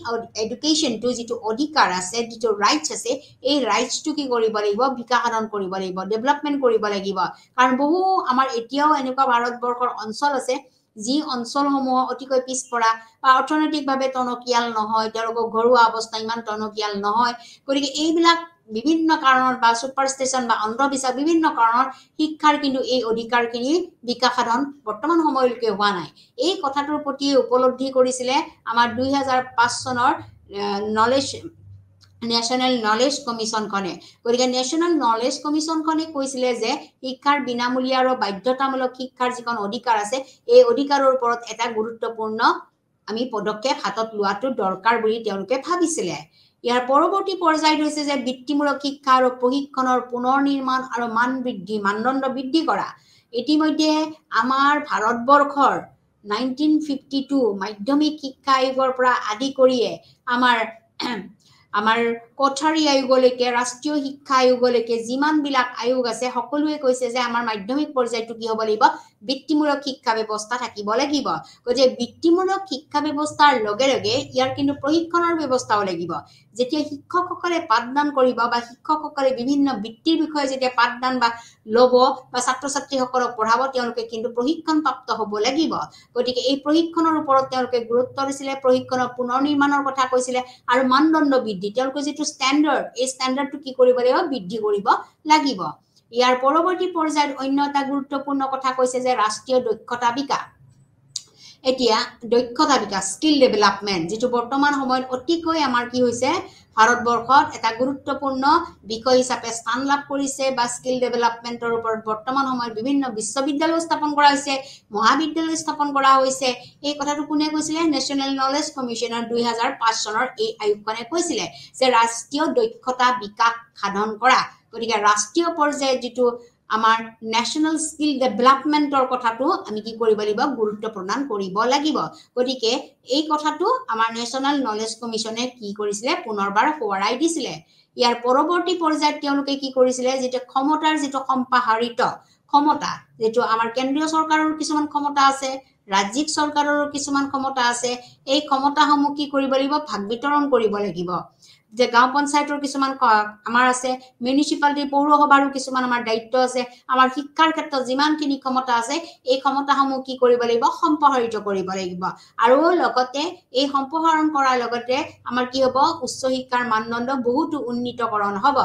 এডুকেশ্যনটো যেটো অধিকাৰ আছে যেটো ৰাইটস আছে এই ৰাইটসটো কি কৰিব লাগিব বিকাশ সাধন কৰিব লাগিব ডেভেলপমেন্ট কৰিব লাগিব কাৰণ বহু আমাৰ এতিয়াও এনেকুৱা ভাৰতবৰ্ষৰ অঞ্চল আছে যি অঞ্চলসমূহ অতিকৈ পিছপৰা বা অৰ্থনৈতিকভাৱে টনকিয়াল নহয় তেওঁলোকৰ ঘৰুৱা অৱস্থা ইমান টনকিয়াল নহয় গতিকে এইবিলাক বিভিন্ন কাৰণৰ বা সুপাৰষ্টেচন বা অন্ধবিশ্বাস বিভিন্ন কাৰণৰ শিক্ষাৰ কিন্তু এই অধিকাৰখিনি বিকাশ সাধন বৰ্তমান সময়লৈকে হোৱা নাই এই কথাটোৰ প্ৰতি উপলব্ধি কৰিছিলে আমাৰ 2005 চনৰ নলেজ ন্যাশনাল নলেজ কমিশনখনে গতিকে ন্যাশনাল নলেজ কমিশনখনে কৈছিলে যে শিক্ষাৰ বিনামূলীয়া আৰু বাধ্যতামূলক শিক্ষাৰ যিখন অধিকাৰ আছে এই অধিকাৰৰ ওপৰত এটা গুৰুত্বপূৰ্ণ আমি পদক্ষেপ হাতত লোৱাটো দৰকাৰ বুলি তেওঁলোকে ভাবিছিলে ইয়াৰ পৰৱৰ্তী পৰ্যায়ত হৈছে যে বৃত্তিমূলক শিক্ষা আৰু প্ৰশিক্ষণৰ পুনৰ নিৰ্মাণ আৰু মানদণ্ড বৃদ্ধি কৰা ইতিমধ্যে আমাৰ ভাৰতবৰ্ষৰ 1952 মাধ্যমিক শিক্ষা আয়োগৰ পৰা আদি কৰিয়ে আমাৰ কোঠাৰী আয়োগলৈকে ৰাষ্ট্ৰীয় শিক্ষা আয়োগলৈকে যিমান বিলাক আয়োগ আছে সকলোৱে কৈছে যে আমাৰ মাধ্যমিক পৰ্যায়টো কি হ'ব লাগিব বৃত্তিমূলক শিক্ষা ব্যৱস্থা থাকিব লাগিব গতিকে বৃত্তিমূলক শিক্ষা ব্যৱস্থাৰ লগে লগে ইয়াৰ কিন্তু প্ৰশিক্ষণৰ ব্যৱস্থাও লাগিব যেতিয়া শিক্ষকসকলে পাঠদান কৰিব বা শিক্ষকসকলে বিভিন্ন বৃত্তিৰ বিষয়ে যেতিয়া পাঠদান বা ল'ব বা ছাত্ৰ-ছাত্ৰীসকলক পঢ়াব তেওঁলোকে কিন্তু প্ৰশিক্ষণ প্ৰাপ্ত হ'ব লাগিব গতিকে এই প্ৰশিক্ষণৰ ওপৰত তেওঁলোকে গুৰুত্ব দিছিলে প্ৰশিক্ষণৰ পুনৰ নিৰ্মাণৰ কথা কৈছিলে আৰু মানদণ্ড বৃদ্ধি তেওঁলোকে যেটো ষ্টেণ্ডাৰ্ড এই ষ্টেণ্ডাৰ্ডটো কি কৰিব লাগিব বৃদ্ধি কৰিব লাগিব ইয়াৰ পৰৱৰ্তী পৰ্যায়ত অন্য এটা গুৰুত্বপূৰ্ণ কথা কৈছে যে ৰাষ্ট্ৰীয় দক্ষতা বিকাশ এতিয়া দক্ষতা বিকাশ স্কিল ডেভেলপমেন্ট যেটো বৰ্তমান সময়ত অতিকৈ আমাৰ কি হৈছে ভাৰতবৰ্ষত এটা গুৰুত্বপূৰ্ণ বিষয় হিচাপে স্থান লাভ কৰিছে বা স্কিল ডেভেলপমেন্টৰ ওপৰত বৰ্তমান সময়ত বিভিন্ন বিশ্ববিদ্যালয় স্থাপন কৰা হৈছে মহাবিদ্যালয় স্থাপন কৰা হৈছে এই কথাটো কোনে কৈছিলে ন্যাশনাল নলেজ কমিশনৰ 2005 চনৰ এই আয়োগখনে কৈছিলে যে ৰাষ্ট্ৰীয় দক্ষতা বিকাশ সাধন কৰা গতিকে ৰাষ্ট্ৰীয় পৰ্যায়ত যেটো আমাৰ ন্যাশনাল স্কিল ডেভেলপমেন্টৰ কথাটো আমি কি কৰিব লাগিব গুৰুত্ব প্ৰদান কৰিব লাগিব গতিকে এই কথাটো আমাৰ ন্যাশনাল নলেজ কমিশনে কি কৰিছিলে পুনৰবাৰ সোঁৱৰাই দিছিলে ইয়াৰ পৰৱৰ্তী পৰ্যায়ত তেওঁলোকে কি কৰিছিলে যেটো ক্ষমতাৰ যেটো সম্পাহৰিত ক্ষমতা যেটো আমাৰ কেন্দ্ৰীয় চৰকাৰৰ কিছুমান ক্ষমতা আছে ৰাজ্যিক চৰকাৰৰো কিছুমান ক্ষমতা আছে এই ক্ষমতাসমূহ কি কৰিব লাগিব ভাগ বিতৰণ কৰিব লাগিব যে গাঁও পঞ্চায়তৰ কিছুমান আমাৰ আছে মিউনিচিপালিটি পৌৰসভাৰো কিছুমান আমাৰ দায়িত্ব আছে আমাৰ শিক্ষাৰ ক্ষেত্ৰত যিমানখিনি ক্ষমতা আছে এই ক্ষমতাসমূহ কি কৰিব লাগিব সম্প্ৰসাৰিত কৰিব লাগিব আৰু লগতে এই সম্প্ৰসাৰণ কৰাৰ লগতে আমাৰ কি হ'ব উচ্চ শিক্ষাৰ মানদণ্ড বহুতো উন্নীতকৰণ হ'ব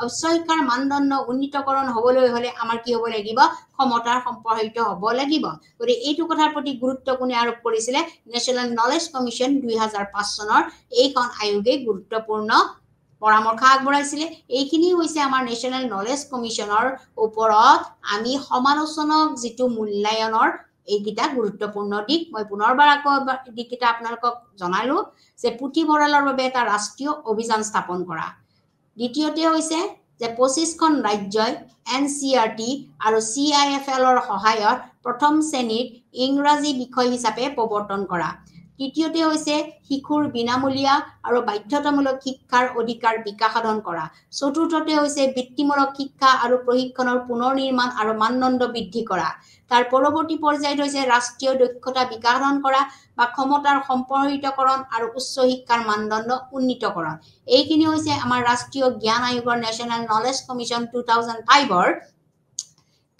উচ্চ শিক্ষাৰ মানদণ্ড উন্নীতকৰণ হ'বলৈ হ'লে আমাৰ কি হ'ব লাগিব ক্ষমতাৰ সম্প্ৰসাৰিত হ'ব লাগিব গতিকে এইটো কথাৰ প্ৰতি গুৰুত্ব কোনে আৰোপ কৰিছিলে নেশ্যনেল নলেজ কমিশ্যন 2005 চনৰ এইখন আয়োগে গুৰুত্বপূৰ্ণ পৰামৰ্শ আগবঢ়াইছিলে এইখিনি হৈছে আমাৰ নেশ্যনেল নলেজ কমিশ্যনৰ ওপৰত আমি সমালোচনাক যিটো মূল্যায়নৰ এইকেইটা গুৰুত্বপূৰ্ণ দিক মই পুনৰবাৰ আকৌ দিককেইটা আপোনালোকক জনালো যে পুথিভঁৰালৰ বাবে এটা ৰাষ্ট্ৰীয় অভিযান স্থাপন কৰা দ্বিতীয়তে হৈছে যে 25খন ৰাজ্যই এনচিইআৰটি আৰু চিআইএফএলৰ সহায়ত প্ৰথম শ্ৰেণীৰ ইংৰাজী বিষয় হিচাপে প্ৰৱৰ্তন কৰা তৃতীয়তে হৈছে শিশুৰ বিনামূলীয়া আৰু বাধ্যতামূলক শিক্ষাৰ অধিকাৰ বিকাশ সাধন কৰা চতুৰ্থতে হৈছে বৃত্তিমূলক শিক্ষা আৰু প্ৰশিক্ষণৰ পুনৰ নিৰ্মাণ আৰু মানদণ্ড বৃদ্ধি কৰা তাৰ পৰৱৰ্তী পৰ্যায়ত হৈছে ৰাষ্ট্ৰীয় দক্ষতা বিকাশ সাধন কৰা বা ক্ষমতাৰ সম্প্ৰসাৰিতকৰণ আৰু উচ্চ শিক্ষাৰ মানদণ্ড উন্নীতকৰণ এইখিনি হৈছে আমাৰ ৰাষ্ট্ৰীয় জ্ঞান আয়োগৰ নেশ্যনেল নলেজ কমিশ্যন 2005ৰ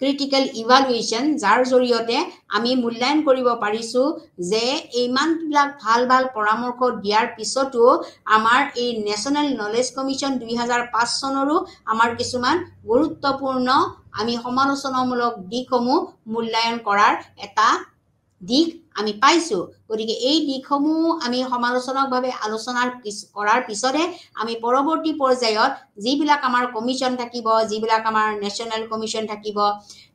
ক্ৰিটিকেল ইভালুৱেশ্যন যাৰ জৰিয়তে আমি মূল্যায়ন কৰিব পাৰিছো যে ইমানবিলাক ভাল ভাল পৰামৰ্শ দিয়াৰ পিছতো আমাৰ এই নেশ্যনেল নলেজ কমিশ্যন 2005 চনৰো আমাৰ কিছুমান গুৰুত্বপূৰ্ণ আমি সমালোচনামূলক দিকসমূহ মূল্যায়ন কৰাৰ এটা দিক আমি পাইছো গতিকে এই দিকসমূহ আমি সমালোচনাকভাৱে আলোচনা কৰাৰ পিছতে আমি পৰৱৰ্তী পৰ্যায়ত যিবিলাক আমাৰ কমিশ্যন থাকিব যিবিলাক আমাৰ নেশ্যনেল কমিশ্যন থাকিব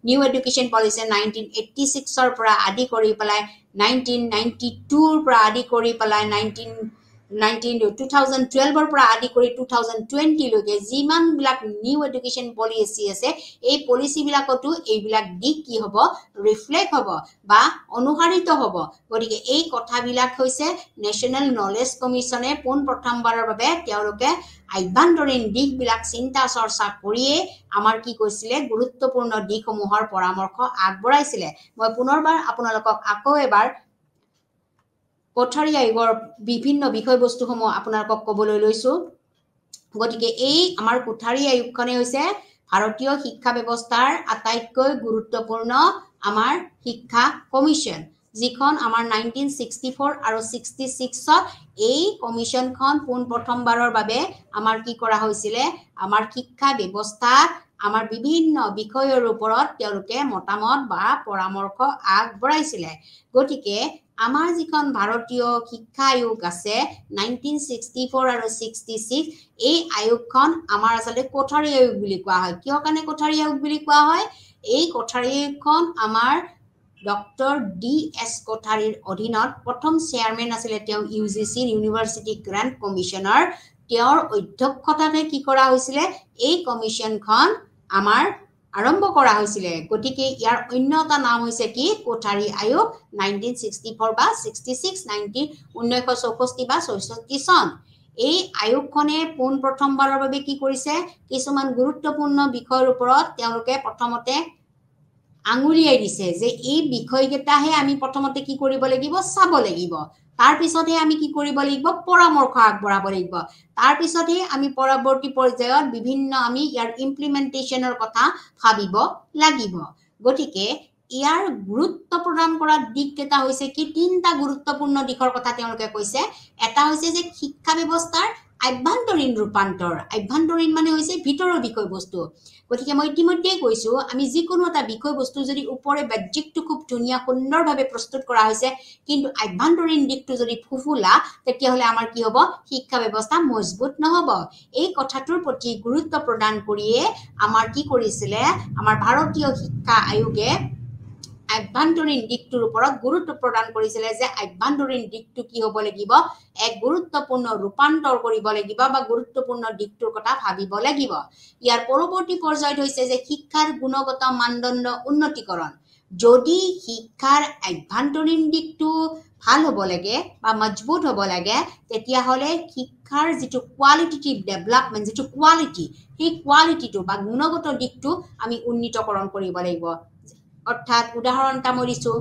নিউ এডুকেশ্যন পলিচি 1986 ৰ পৰা আদি কৰি পেলাই 1992 ৰ পৰা আদি কৰি পেলাই 2012 ৰ পৰা আদি কৰি 2020 লৈকে যিমানবিলাক নিউ এডুকেশ্যন পলিচি আছে এই পলিচি বিলাকতো এইবিলাক দিক কি হ'ব ৰিফ্লেক্ট হ'ব বা অনুসাৰিত হ'ব গতিকে এই কথাবিলাক হৈছে নেশ্যনেল নলেজ কমিশ্যনে পোন প্ৰথমবাৰৰ বাবে তেওঁলোকে আভ্যন্তৰীণ দিকবিলাক চিন্তা চৰ্চা কৰিয়ে আমাৰ কি কৈছিলে গুৰুত্বপূৰ্ণ দিকসমূহৰ পৰামৰ্শ আগবঢ়াইছিলে মই পুনৰবাৰ আপোনালোকক আকৌ এবাৰ কোঠাৰী আয়োগৰ বিভিন্ন বিষয়বস্তুসমূহ আপোনালোকক ক'বলৈ লৈছো গতিকে এই আমাৰ কোঠাৰী আয়োগখনে হৈছে ভাৰতীয় শিক্ষা ব্যৱস্থাৰ আটাইতকৈ গুৰুত্বপূৰ্ণ আমাৰ শিক্ষা কমিশ্যন যিখন আমাৰ 1964 আৰু 66ত এই কমিশ্যনখন পোন প্ৰথমবাৰৰ বাবে আমাৰ কি কৰা হৈছিলে আমাৰ শিক্ষা ব্যৱস্থাত আমাৰ বিভিন্ন বিষয়ৰ ওপৰত তেওঁলোকে মতামত বা পৰামৰ্শ আগবঢ়াইছিলে গতিকে আমাৰ যিখন ভাৰতীয় শিক্ষা আয়োগ আছে 1964 আৰু 66 এই আয়োগখন আমাৰ আচলতে কোঠাৰী আয়োগ বুলি কোৱা হয় কিয় কাৰণে কোঠাৰী আয়োগ বুলি কোৱা হয় এই কোঠাৰী আয়োগখন আমাৰ ডক্টৰ ডি.এছ. কোঠাৰীৰ অধীনত প্ৰথম চেয়াৰমেন আছিলে তেওঁ ইউজিচি ইউনিভাৰ্চিটি গ্ৰেণ্ট কমিশ্যনাৰ তেওঁৰ অধ্যক্ষতাতে কি কৰা হৈছিলে এই কমিশ্যনখন আমাৰ আৰম্ভ কৰা হৈছিলে গতিকে ইয়াৰ অন্য এটা নাম হৈছে কি কোঠাৰী আয়োগ 1964 বা 66 1964 বা 66 চন এই আয়োগখনে পোন প্ৰথমবাৰৰ বাবে কি কৰিছে কিছুমান গুৰুত্বপূৰ্ণ বিষয়ৰ ওপৰত তেওঁলোকে প্ৰথমতে আঙুলিয়াই দিছে যে এই বিষয়কেইটাহে আমি প্ৰথমতে কি কৰিব লাগিব চাব লাগিব তাৰ পিছতহে আমি কি কৰিব লাগিব পৰামৰ্শ আগবঢ়াব লাগিব তাৰ পিছতহে আমি পৰৱৰ্তী পৰ্যায়ত বিভিন্ন আমি ইয়াৰ ইমপ্লিমেন্টেশ্যনৰ কথা ভাবিব লাগিব গতিকে ইয়াৰ গুৰুত্ব প্ৰদান কৰা দিককেইটা হৈছে কি তিনিটা গুৰুত্বপূৰ্ণ দিশৰ কথা তেওঁলোকে কৈছে এটা হৈছে যে শিক্ষা ব্যৱস্থাৰ আভ্যন্তৰীণ ৰূপান্তৰ আভ্যন্তৰীণ মানে হৈছে ভিতৰৰ বিষয়বস্তু গতিকে মই ইতিমধ্যে কৈছো আমি যিকোনো এটা বিষয়বস্তু যদি ওপৰে বাহ্যিকটো খুব ধুনীয়া সুন্দৰভাৱে প্ৰস্তুত কৰা হৈছে কিন্তু আভ্যন্তৰীণ দিকটো যদি ফুফুলা তেতিয়াহলে আমাৰ কি হ'ব শিক্ষা ব্যৱস্থা মজবুত নহব এই কথাটোৰ প্ৰতি গুৰুত্ব প্ৰদান কৰিয়ে আমাৰ কি কৰিছিলে আমাৰ ভাৰতীয় শিক্ষা আয়োগে আভ্যন্তৰীণ দিকটোৰ ওপৰত গুৰুত্ব প্ৰদান কৰিছিলে যে আভ্যন্তৰীণ দিকটো কি হ'ব লাগিব এক গুৰুত্বপূৰ্ণ ৰূপান্তৰ কৰিব লাগিব বা গুৰুত্বপূৰ্ণ দিকটোৰ কথা ভাবিব লাগিব ইয়াৰ পৰৱৰ্তী পৰ্যায়ত হৈছে যে শিক্ষাৰ গুণগত মানদণ্ড উন্নতিকৰণ যদি শিক্ষাৰ আভ্যন্তৰীণ দিকটো ভাল হ'ব লাগে বা মজবুত হ'ব লাগে তেতিয়াহ'লে শিক্ষাৰ যিটো কোৱালিটেটিভ ডেভেলপমেণ্ট যিটো কোৱালিটি সেই কোৱালিটিটো বা গুণগত দিকটো আমি উন্নীতকৰণ কৰিব লাগিব অৰ্থাৎ উদাহৰণ এটা মই দিছোঁ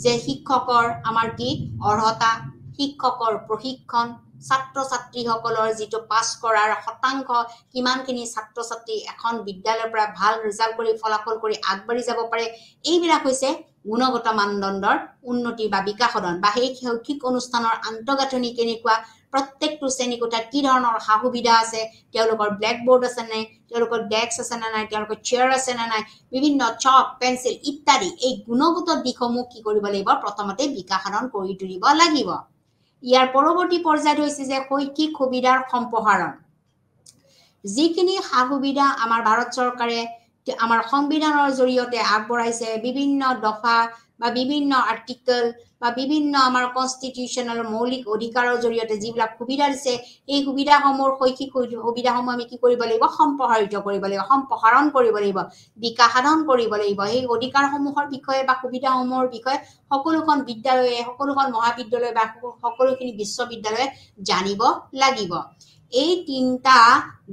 যে শিক্ষকৰ আমাৰ কি অৰ্হতা, শিক্ষকৰ প্ৰশিক্ষণ, ছাত্ৰ ছাত্ৰীসকলৰ যিটো পাছ কৰাৰ শতাংশ, কিমানখিনি ছাত্ৰ ছাত্ৰী এখন বিদ্যালয়ৰ পৰা ভাল ৰিজাল্ট কৰি ফলাফল কৰি আগবাঢ়ি যাব পাৰে, এইবিলাক হৈছে গুণগত মানদণ্ডৰ উন্নতি বা বিকাশন বা সেই শৈক্ষিক অনুষ্ঠানৰ আন্তঃগাঁথনি কেনেকুৱা, প্ৰত্যেকটো শ্ৰেণীকোঠাত কি ধৰণৰ সা সুবিধা আছে, তেওঁলোকৰ ব্লেকবোৰ্ড আছে নে, তেওঁলোকৰ ডেস্ক আছে নে নাই, তেওঁলোকৰ চেয়াৰ আছে নে নাই, বিভিন্ন চক পেঞ্চিল ইত্যাদি এই গুণগত দিশসমূহ কি কৰিব লাগিব, প্ৰথমতে বিকাশন কৰি তুলিব লাগিব। ইয়াৰ পৰৱৰ্তী পৰ্যায়ত হৈছে যে শৈক্ষিক সুবিধাৰ সম্প্ৰসাৰণ। যিখিনি সা সুবিধা আমাৰ ভাৰত চৰকাৰে আমাৰ সংবিধানৰ জৰিয়তে আগবঢ়াইছে, বিভিন্ন দফা বা বিভিন্ন আৰ্টিকল বা বিভিন্ন আমাৰ কনষ্টিটিউচনেল মৌলিক অধিকাৰৰ জৰিয়তে যিবিলাক সুবিধা দিছে, এই সুবিধাসমূহ শৈক্ষিক সুবিধাসমূহ আমি কি কৰিব লাগিব, সম্প্ৰসাৰিত কৰিব লাগিব, সম্প্ৰসাৰণ কৰিব লাগিব, বিকাশাধন কৰিব লাগিব। এই অধিকাৰসমূহৰ বিষয়ে বা সুবিধাসমূহৰ বিষয়ে সকলোখন বিদ্যালয়ে, সকলোখন মহাবিদ্যালয় বা সকলোখিনি বিশ্ববিদ্যালয়ে জানিব লাগিব। এই তিনিটা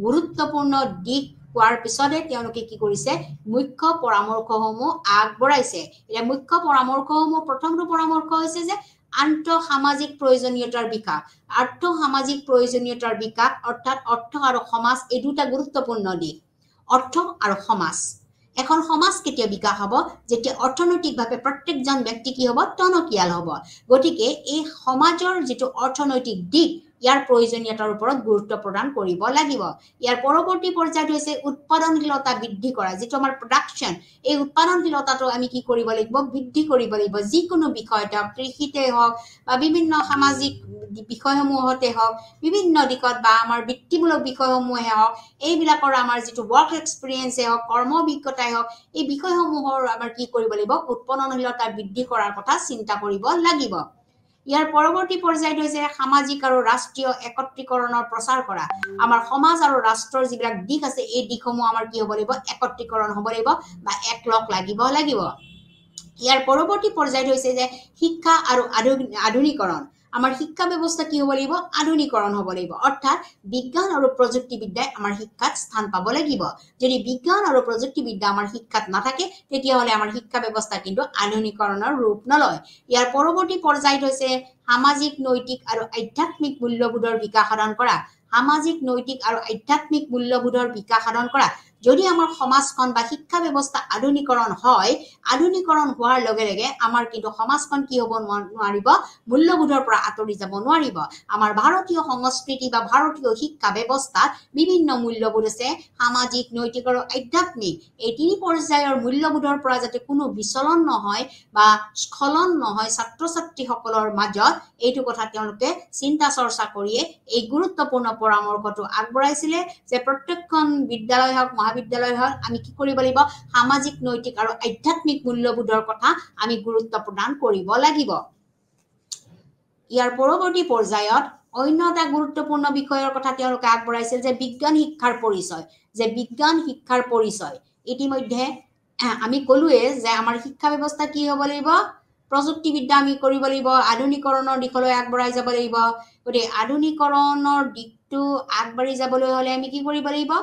গুৰুত্বপূৰ্ণ দিশ কোৱাৰ পিছতে তেওঁলোকে কি কৰিছে, মুখ্য পৰামৰ্শসমূহ আগবঢ়াইছে। এতিয়া মুখ্য পৰামৰ্শসমূহ, প্ৰথমটো পৰামৰ্শ হৈছে যে আন্তঃ সামাজিক প্ৰয়োজনীয়তাৰ বিকাশ। আৰ্থ সামাজিক প্ৰয়োজনীয়তাৰ বিকাশ অৰ্থাৎ অৰ্থ আৰু সমাজ, এই দুটা গুৰুত্বপূৰ্ণ দিশ। অৰ্থ আৰু সমাজ, এখন সমাজ কেতিয়া বিকাশ হ'ব, যেতিয়া অৰ্থনৈতিকভাৱে প্ৰত্যেকজন ব্যক্তি কি হ'ব, টনকিয়াল হ'ব। গতিকে এই সমাজৰ যিটো অৰ্থনৈতিক দিশ, ইয়াৰ প্ৰয়োজনীয়তাৰ ওপৰত গুৰুত্ব প্ৰদান কৰিব লাগিব। ইয়াৰ পৰৱৰ্তী পৰ্যায়ত হৈছে উৎপাদনশীলতা বৃদ্ধি কৰা, যিটো আমাৰ প্ৰডাকশ্যন, এই উৎপাদনশীলতাটো আমি কি কৰিব লাগিব, বৃদ্ধি কৰিব লাগিব। যিকোনো বিষয়তে হওক, কৃষিতে হওক বা বিভিন্ন সামাজিক বিষয়সমূহতে হওক, বিভিন্ন দিশত বা আমাৰ বৃত্তিমূলক বিষয়সমূহে হওক, এইবিলাকৰ আমাৰ যিটো ৱৰ্ক এক্সপিৰিয়েঞ্চে হওক, কৰ্ম অভিজ্ঞতাই হওক, এই বিষয়সমূহৰ আমাৰ কি কৰিব লাগিব, উৎপাদনশীলতা বৃদ্ধি কৰাৰ কথা চিন্তা কৰিব লাগিব। ইয়াৰ পৰৱৰ্তী পৰ্যায়ত হৈছে সামাজিক আৰু ৰাষ্ট্ৰীয় একত্ৰীকৰণৰ প্ৰচাৰ কৰা। আমাৰ সমাজ আৰু ৰাষ্ট্ৰৰ যিবিলাক দিশ আছে, এই দিশসমূহ আমাৰ কি হ'ব লাগিব, একত্ৰীকৰণ হ'ব লাগিব বা একলগ লাগিব। ইয়াৰ পৰৱৰ্তী পৰ্যায়ত হৈছে যে শিক্ষা আৰু আধুনিকৰণ। আমাৰ শিক্ষা ব্যৱস্থা কি হ'ব লাগিব, আধুনিকৰণ হ'ব লাগিব। অৰ্থাৎ বিজ্ঞান আৰু প্ৰযুক্তিবিদ্যাই আমাৰ শিক্ষাত স্থান পাব লাগিব। যদি বিজ্ঞান আৰু প্ৰযুক্তিবিদ্যা আমাৰ শিক্ষাত নাথাকে, তেতিয়াহ'লে আমাৰ শিক্ষা ব্যৱস্থা কিন্তু আধুনিকৰণৰ ৰূপ নলয়। ইয়াৰ পৰৱৰ্তী পৰ্যায়ত হৈছে সামাজিক, নৈতিক আৰু আধ্যাত্মিক মূল্যবোধৰ বিকাশ সাধন কৰা। সামাজিক, নৈতিক আৰু আধ্যাত্মিক মূল্যবোধৰ বিকাশ সাধন কৰা। যদি আমাৰ সমাজখন বা শিক্ষা ব্যৱস্থা আধুনিকৰণ হয়, আধুনিকৰণ হোৱাৰ লগে লগে আমাৰ কিন্তু সমাজখন কি হ'ব নোৱাৰিব, মূল্যবোধৰ পৰা আঁতৰি যাব নোৱাৰিব। আমাৰ ভাৰতীয় সংস্কৃতি বা ভাৰতীয় শিক্ষা ব্যৱস্থাত বিভিন্ন মূল্যবোধ আছে, সামাজিক, নৈতিক আৰু আধ্যাত্মিক। এই তিনি পৰ্যায়ৰ মূল্যবোধৰ পৰা যাতে কোনো বিচলন নহয় বা স্খলন নহয় ছাত্ৰ ছাত্ৰীসকলৰ মাজত, এইটো কথা তেওঁলোকে চিন্তা চৰ্চা কৰিয়ে এই গুৰুত্বপূৰ্ণ পৰামৰ্শটো আগবঢ়াইছিলে যে প্ৰত্যেকখন বিদ্যালয় হওক, মহাবিদ্যালয় হওক, আমি কি কৰিব লাগিব, সামাজিক, নৈতিক আৰু আধ্যাত্মিক মূল্যবোধৰ কথা আমি গুৰুত্ব প্ৰদান কৰিব লাগিব। ইয়াৰ পৰৱৰ্তী পৰ্যায়ত অন্য এটা গুৰুত্বপূৰ্ণ বিষয়ৰ কথা তেওঁলোকে আগবঢ়াইছিল যে বিজ্ঞান শিক্ষাৰ পৰিচয়। বিজ্ঞান শিক্ষাৰ পৰিচয় ইতিমধ্যে আমি ক'লোৱে যে আমাৰ শিক্ষা ব্যৱস্থা কি হ'ব লাগিব, প্ৰযুক্তিবিদ্যা আমি কৰিব লাগিব, আধুনিকৰণৰ দিশলৈ আগবঢ়াই যাব লাগিব। গতিকে আধুনিকৰণৰ দিশটো আগবাঢ়ি যাবলৈ হ'লে আমি কি কৰিব লাগিব,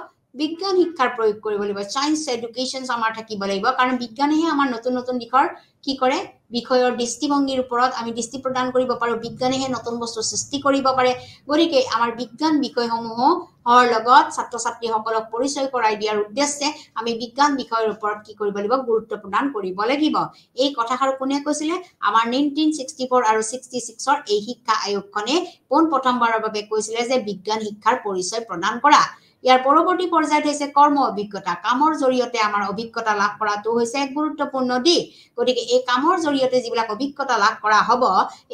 বিজ্ঞান শিক্ষাৰ প্ৰয়োগ কৰিব লাগিব। চায়েন্স এডুকেশ্যন আমাৰ থাকিব লাগিব, কাৰণ বিজ্ঞানেহে আমাৰ নতুন নতুন দিশৰ কি কৰে, বিষয়ৰ দৃষ্টিভংগীৰ ওপৰত আমি দৃষ্টি প্ৰদান কৰিব পাৰোঁ। বিজ্ঞানেহে নতুন বস্তু সৃষ্টি কৰিব পাৰে। গতিকে আমাৰ বিজ্ঞান বিষয়সমূহৰ লগত ছাত্ৰ ছাত্ৰীসকলক পৰিচয় কৰাই দিয়াৰ উদ্দেশ্যে আমি বিজ্ঞান বিষয়ৰ ওপৰত কি কৰিব লাগিব, গুৰুত্ব প্ৰদান কৰিব লাগিব। এই কথাষাৰ কোনে কৈছিলে, আমাৰ 1964 আৰু 66 এই শিক্ষা আয়োগখনে পোনপ্ৰথমবাৰৰ বাবে কৈছিলে যে বিজ্ঞান শিক্ষাৰ পৰিচয় প্ৰদান কৰা। ইয়াৰ পৰৱৰ্তী পৰ্যায়ত হৈছে কৰ্ম অভিজ্ঞতা। কামৰ জৰিয়তে আমাৰ অভিজ্ঞতা লাভ কৰাটো হৈছে এক গুৰুত্বপূৰ্ণ দিশ। গতিকে এই কামৰ জৰিয়তে যিবিলাক অভিজ্ঞতা লাভ কৰা হ'ব,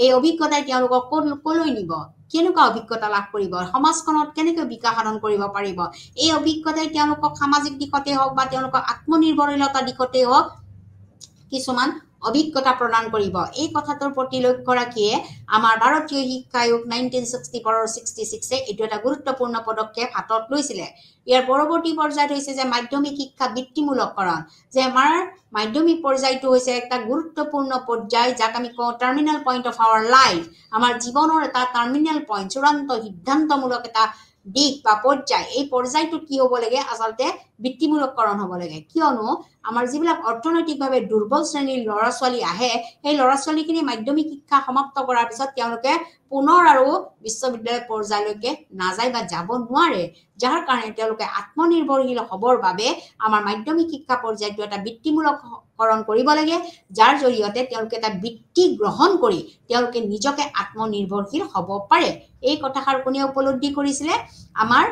এই অভিজ্ঞতাই তেওঁলোকক কলৈ নিব, কেনেকুৱা অভিজ্ঞতা লাভ কৰিব, সমাজখনত কেনেকৈ বিকাশ সাধন কৰিব পাৰিব, এই অভিজ্ঞতাই তেওঁলোকক সামাজিক দিশতে হওক বা তেওঁলোকক আত্মনিৰ্ভৰশীলতা দিশতে হওক কিছুমান অভিজ্ঞতা প্ৰদান কৰিব। এই কথাটোৰ প্ৰতি লক্ষ্য ৰাখিয়ে আমাৰ ভাৰতীয় শিক্ষা আয়োগ 1964 আৰু 66 এইটো এটা গুৰুত্বপূৰ্ণ পদক্ষেপ হাতত লৈছিলে। ইয়াৰ পৰৱৰ্তী পৰ্যায়ত হৈছে যে মাধ্যমিক শিক্ষা বৃত্তিমূলককৰণ। যে আমাৰ মাধ্যমিক পৰ্যায়টো হৈছে এটা গুৰুত্বপূৰ্ণ পৰ্যায়, যাক আমি কওঁ terminal point of our life. আমাৰ জীৱনৰ এটা টাৰ্মিনেল পইণ্ট, চূড়ান্ত সিদ্ধান্তমূলক এটা দিশ বা পৰ্যায়। এই পৰ্যায়টোত কি হ'ব লাগে, আচলতে বৃত্তিমূলককৰণ হ'ব লাগে কিয়নো আমাৰ যিবিলাক অৰ্থনৈতিকভাৱে দুৰ্বল শ্ৰেণীৰ ল'ৰা ছোৱালী আহে সেই ল'ৰা ছোৱালীখিনি মাধ্যমিক শিক্ষা সমাপ্ত কৰাৰ পিছত তেওঁলোকে পুনৰ আৰু বিশ্ববিদ্যালয় পৰ্যায়লৈকে নাযায় বা যাব নোৱাৰে যাৰ কাৰণে তেওঁলোকে আত্মনিৰ্ভৰশীল হ'বৰ বাবে আমাৰ মাধ্যমিক শিক্ষা পৰ্যায়টো এটা বৃত্তিমূলককৰণ কৰিব লাগে যাৰ জৰিয়তে তেওঁলোকে এটা বৃত্তি গ্ৰহণ কৰি তেওঁলোকে নিজকে আত্মনিৰ্ভৰশীল হ'ব পাৰে এই কথাষাৰ কোনে উপলব্ধি কৰিছিলে আমাৰ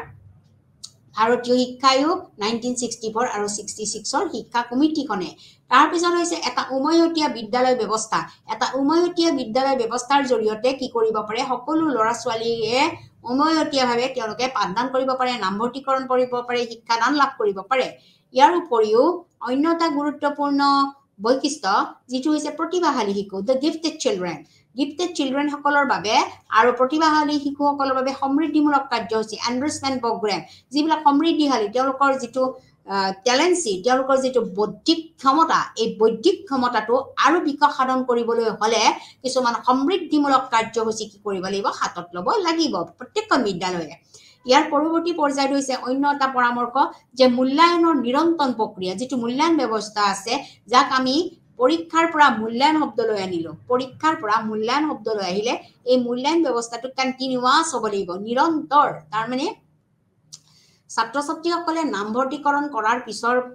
ভাৰতীয় শিক্ষা আয়োগ 1964 আৰু 66ৰ শিক্ষা কমিটিখনে তাৰ পিছত হৈছে এটা উমৈহতীয়া বিদ্যালয় ব্যৱস্থা এটা উমৈহতীয়া বিদ্যালয় ব্যৱস্থাৰ জৰিয়তে কি কৰিব পাৰে সকলো ল'ৰা ছোৱালীয়ে উমৈহতীয়াভাৱে তেওঁলোকে পাঠদান কৰিব পাৰে নামভৰ্তিকৰণ কৰিব পাৰে শিক্ষাদান লাভ কৰিব পাৰে ইয়াৰ উপৰিও অন্য এটা গুৰুত্বপূৰ্ণ বৈশিষ্ট্য যিটো হৈছে প্ৰতিভাশালী শিশু দ্য গিফটেড চিলড্ৰেন সকলৰ বাবে আৰু প্ৰতিভাশালী শিশুসকলৰ বাবে সমৃদ্ধিমূলক কাৰ্যসূচী এনৰিচমেণ্ট প্ৰগ্ৰেম যিবিলাক সমৃদ্ধিশালী তেওঁলোকৰ যিটো টেলেন্সি তেওঁলোকৰ যিটো বৌদ্ধিক ক্ষমতা এই বৌদ্ধিক ক্ষমতাটো আৰু বিকাশ সাধন কৰিবলৈ হলে কিছুমান সমৃদ্ধিমূলক কাৰ্যসূচী কি কৰিব লাগিব হাতত ল'ব লাগিব প্ৰত্যেকখন বিদ্যালয়ে ইয়াৰ পৰৱৰ্তী পৰ্যায়টো হৈছে অন্য এটা পৰামৰ্শ যে মূল্যায়নৰ নিৰন্তৰ প্ৰক্ৰিয়া যিটো মূল্যায়ন ব্যৱস্থা আছে যাক আমি পৰীক্ষাৰ পৰা মূল্যায়ন শব্দলৈ আনিলো পৰীক্ষাৰ পৰা মূল্যায়ন শব্দলৈ আহিলে এই মূল্যায়ন ব্যৱস্থাটো কন্টিনিউয়াস হ'ব লাগিব নিৰন্তৰ তাৰ মানে ছাত্ৰ ছাত্ৰীসকলে নামভৰ্তিকৰণ কৰাৰ